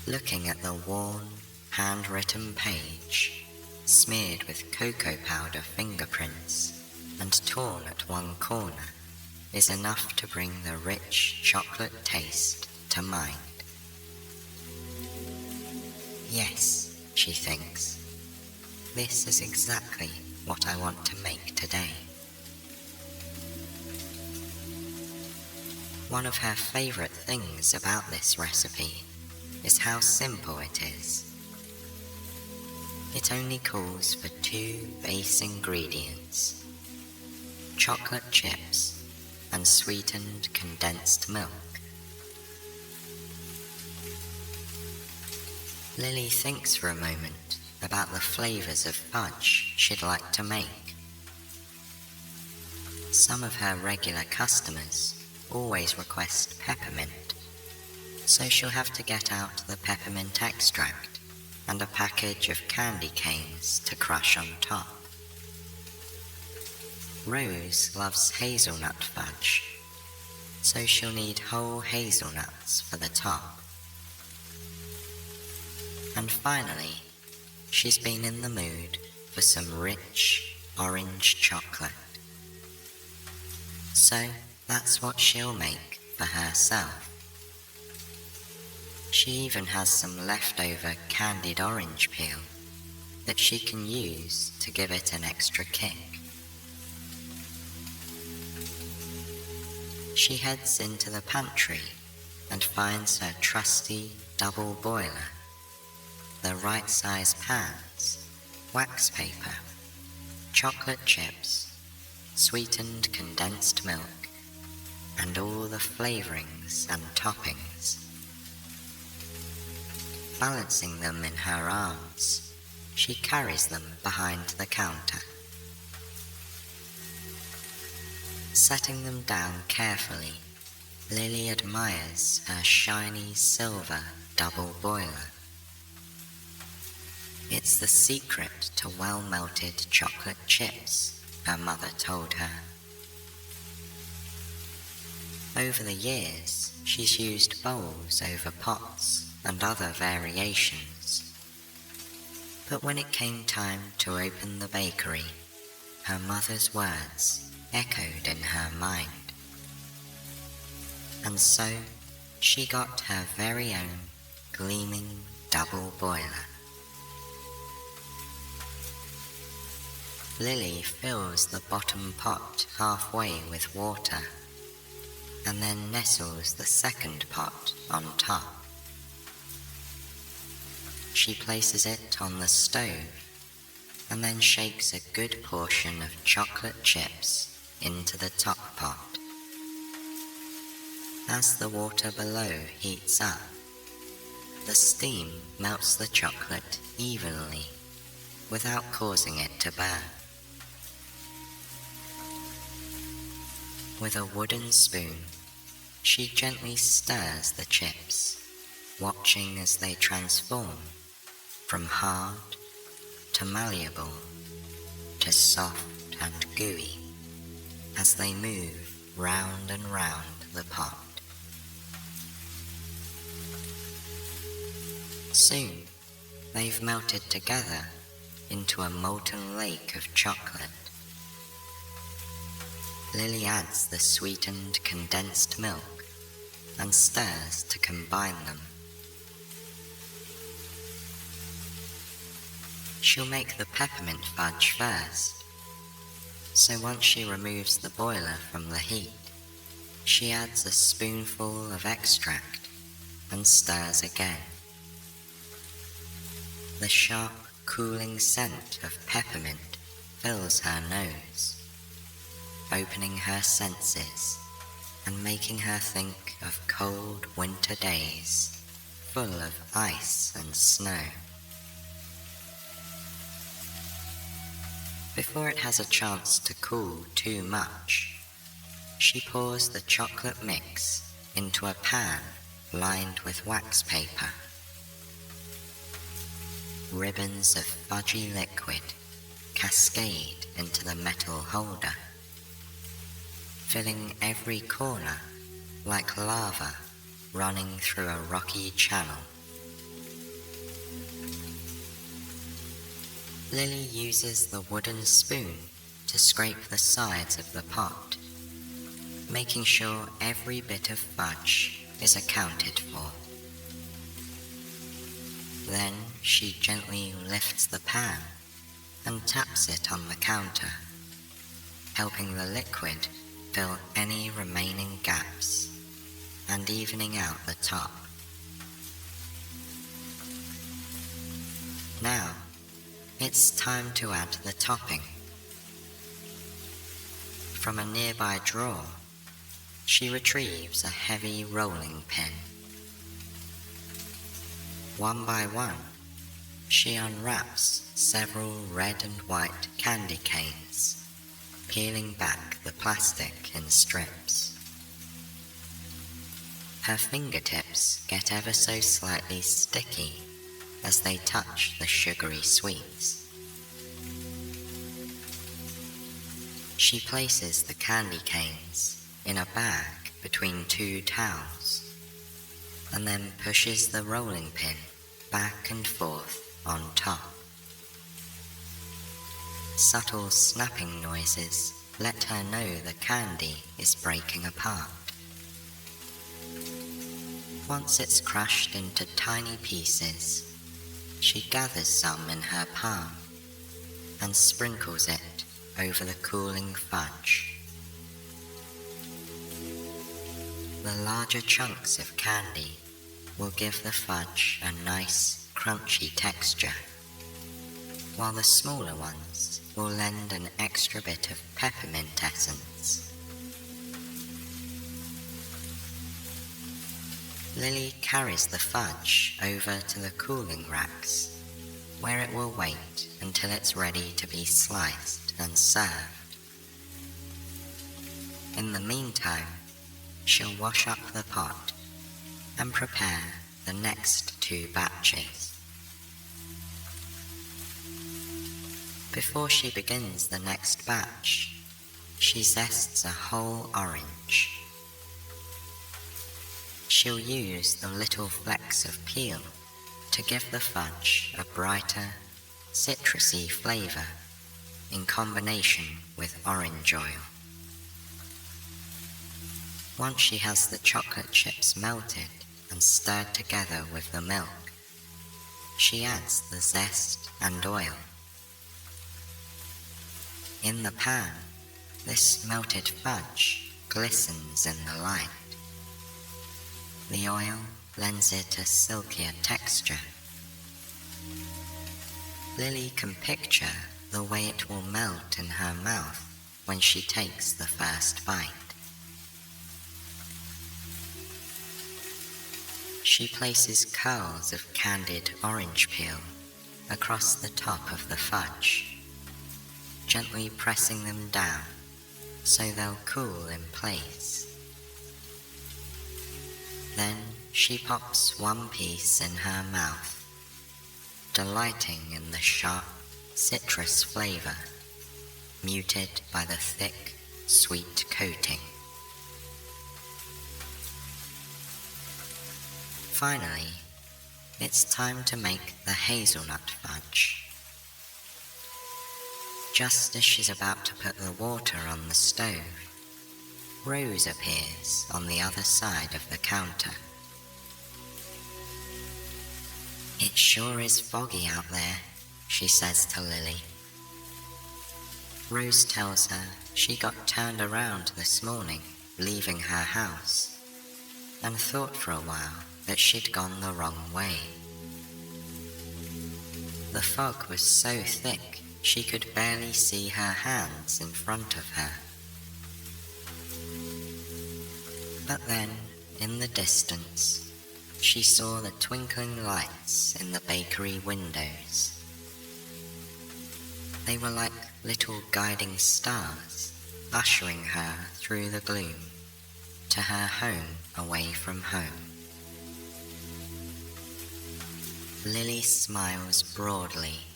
Looking at the worn, handwritten page, smeared with cocoa powder fingerprints and torn at one corner, is enough to bring the rich chocolate taste to mind. Yes, she thinks, this is exactly what I want to make today. One of her favorite things about this recipe is how simple it is. It only calls for 2 base ingredients: chocolate chips and sweetened condensed milk. Lily thinks for a moment about the flavors of fudge she'd like to make. Some of her regular customers always request peppermint, so she'll have to get out the peppermint extract and a package of candy canes to crush on top. Rose loves hazelnut fudge, so she'll need whole hazelnuts for the top. And finally, she's been in the mood for some rich orange chocolate. So that's what she'll make for herself. She even has some leftover candied orange peel that she can use to give it an extra kick. She heads into the pantry and finds her trusty double boiler, the right size pans, wax paper, chocolate chips, sweetened condensed milk, and all the flavorings and toppings. Balancing them in her arms, she carries them behind the counter. Setting them down carefully, Lily admires her shiny silver double boiler. It's the secret to well-melted chocolate chips, her mother told her. Over the years, she's used bowls over pots and other variations. But when it came time to open the bakery, her mother's words echoed in her mind. And so she got her very own gleaming double boiler. Lily fills the bottom pot halfway with water, and then nestles the second pot on top. She places it on the stove, and then shakes a good portion of chocolate chips into the top pot. As the water below heats up, the steam melts the chocolate evenly without causing it to burn. With a wooden spoon, she gently stirs the chips, watching as they transform from hard to malleable to soft and gooey as they move round and round the pot. Soon, they've melted together into a molten lake of chocolate. Lily adds the sweetened condensed milk and stirs to combine them. She'll make the peppermint fudge first, so once she removes the boiler from the heat, she adds a spoonful of extract and stirs again. The sharp, cooling scent of peppermint fills her nose, opening her senses and making her think of cold winter days full of ice and snow. Before it has a chance to cool too much, she pours the chocolate mix into a pan lined with wax paper. Ribbons of fudgy liquid cascade into the metal holder, filling every corner like lava running through a rocky channel. Lily uses the wooden spoon to scrape the sides of the pot, making sure every bit of fudge is accounted for. Then she gently lifts the pan and taps it on the counter, helping the liquid fill any remaining gaps and evening out the top. Now, it's time to add the topping. From a nearby drawer, she retrieves a heavy rolling pin. One by one, she unwraps several red and white candy canes, peeling back the plastic in strips. Her fingertips get ever so slightly sticky as they touch the sugary sweets. She places the candy canes in a bag between two towels, and then pushes the rolling pin back and forth on top. Subtle snapping noises let her know the candy is breaking apart. Once it's crushed into tiny pieces, she gathers some in her palm and sprinkles it over the cooling fudge. The larger chunks of candy will give the fudge a nice, crunchy texture, while the smaller ones will lend an extra bit of peppermint essence. Lily carries the fudge over to the cooling racks, where it will wait until it's ready to be sliced and served. In the meantime, she'll wash up the pot and prepare the next 2 batches. Before she begins the next batch, she zests a whole orange. She'll use the little flecks of peel to give the fudge a brighter, citrusy flavor in combination with orange oil. Once she has the chocolate chips melted and stirred together with the milk, she adds the zest and oil. In the pan, this melted fudge glistens in the light. The oil lends it a silkier texture. Lily can picture the way it will melt in her mouth when she takes the first bite. She places curls of candied orange peel across the top of the fudge, gently pressing them down so they'll cool in place. Then she pops one piece in her mouth, delighting in the sharp citrus flavor, muted by the thick, sweet coating. Finally, it's time to make the hazelnut fudge. Just as she's about to put the water on the stove, Rose appears on the other side of the counter. "It sure is foggy out there," she says to Lily. Rose tells her she got turned around this morning, leaving her house, and thought for a while that she'd gone the wrong way. The fog was so thick she could barely see her hands in front of her. But then, in the distance, she saw the twinkling lights in the bakery windows. They were like little guiding stars, ushering her through the gloom to her home away from home. Lily smiles broadly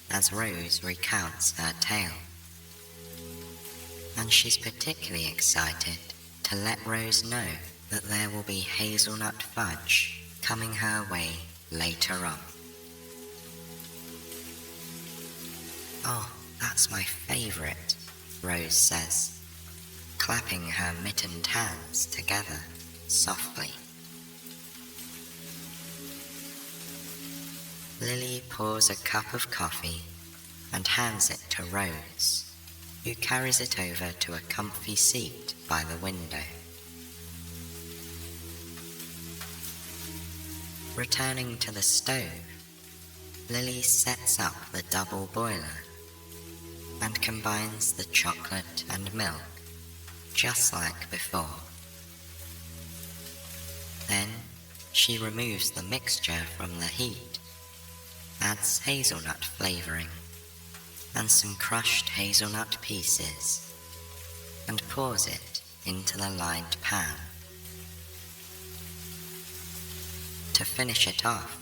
as Rose recounts her tale, and she's particularly excited to let Rose know that there will be hazelnut fudge coming her way later on. "Oh, that's my favorite," Rose says, clapping her mittened hands together softly. Lily pours a cup of coffee and hands it to Rose, who carries it over to a comfy seat by the window. Returning to the stove, Lily sets up the double boiler and combines the chocolate and milk just like before. Then she removes the mixture from the heat, adds hazelnut flavoring and some crushed hazelnut pieces, and pours it into the lined pan. To finish it off,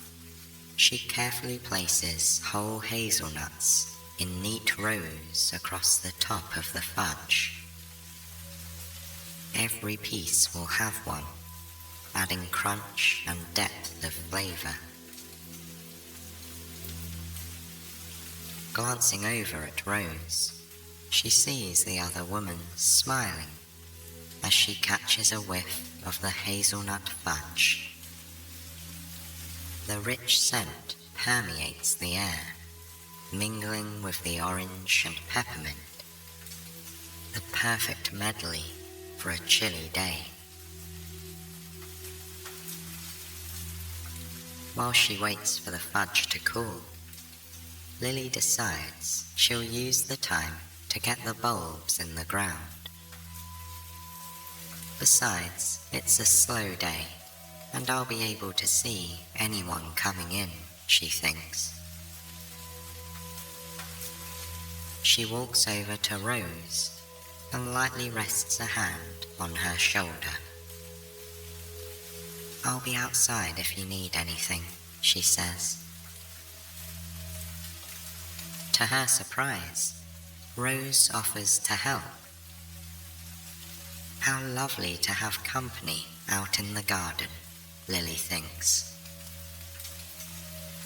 She carefully places whole hazelnuts in neat rows across the top of the fudge. Every piece will have one, adding crunch and depth of flavor. Glancing over at Rose, she sees the other woman smiling as she catches a whiff of the hazelnut fudge. The rich scent permeates the air, mingling with the orange and peppermint, the perfect medley for a chilly day. While she waits for the fudge to cool, Lily decides she'll use the time to get the bulbs in the ground. Besides, it's a slow day, and I'll be able to see anyone coming in, she thinks. She walks over to Rose and lightly rests a hand on her shoulder. "I'll be outside if you need anything," she says. To her surprise, Rose offers to help. How lovely to have company out in the garden, Lily thinks.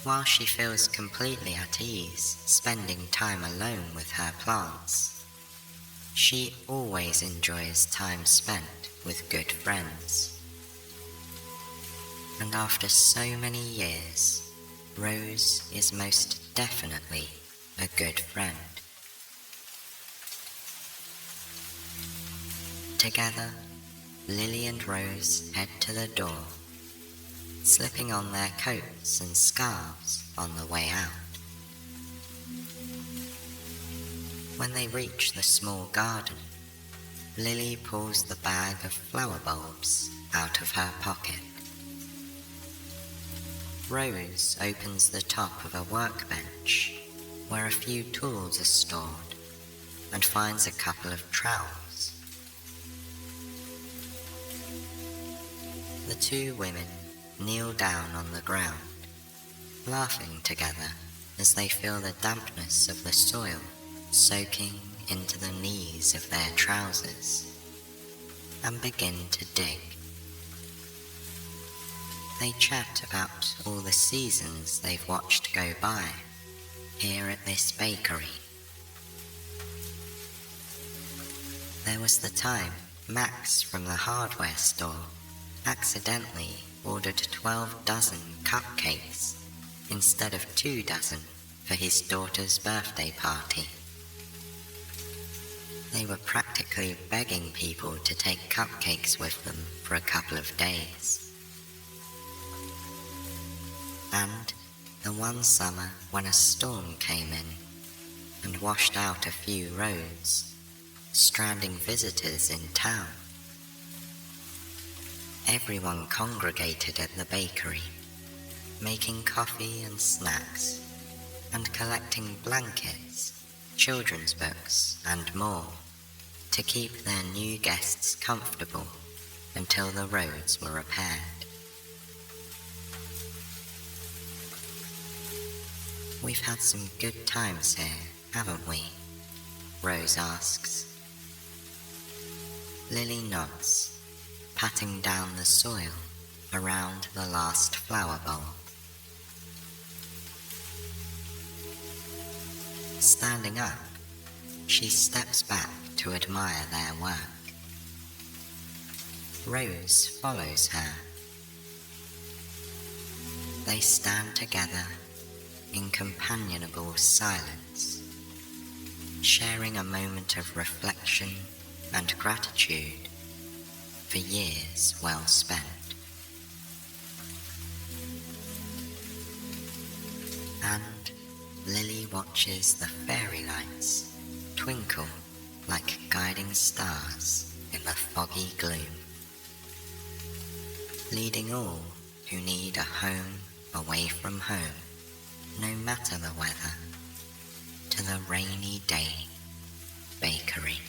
While she feels completely at ease spending time alone with her plants, she always enjoys time spent with good friends. And after so many years, Rose is most definitely a good friend. Together, Lily and Rose head to the door, slipping on their coats and scarves on the way out. When they reach the small garden, Lily pulls the bag of flower bulbs out of her pocket. Rose opens the top of a workbench where a few tools are stored and finds a couple of trowels. The two women kneel down on the ground, laughing together as they feel the dampness of the soil soaking into the knees of their trousers, and begin to dig. They chat about all the seasons they've watched go by here at this bakery. There was the time Max from the hardware store accidentally ordered 12 dozen cupcakes instead of 2 dozen for his daughter's birthday party. They were practically begging people to take cupcakes with them for a couple of days. And the one summer when a storm came in and washed out a few roads, stranding visitors in town. Everyone congregated at the bakery, making coffee and snacks, and collecting blankets, children's books, and more, to keep their new guests comfortable until the roads were repaired. "We've had some good times here, haven't we?" Rose asks. Lily nods, patting down the soil around the last flower bulb. Standing up, she steps back to admire their work. Rose follows her. They stand together in companionable silence, sharing a moment of reflection and gratitude for years well spent. And Lily watches the fairy lights twinkle like guiding stars in the foggy gloom, leading all who need a home away from home, no matter the weather, to the rainy day bakery.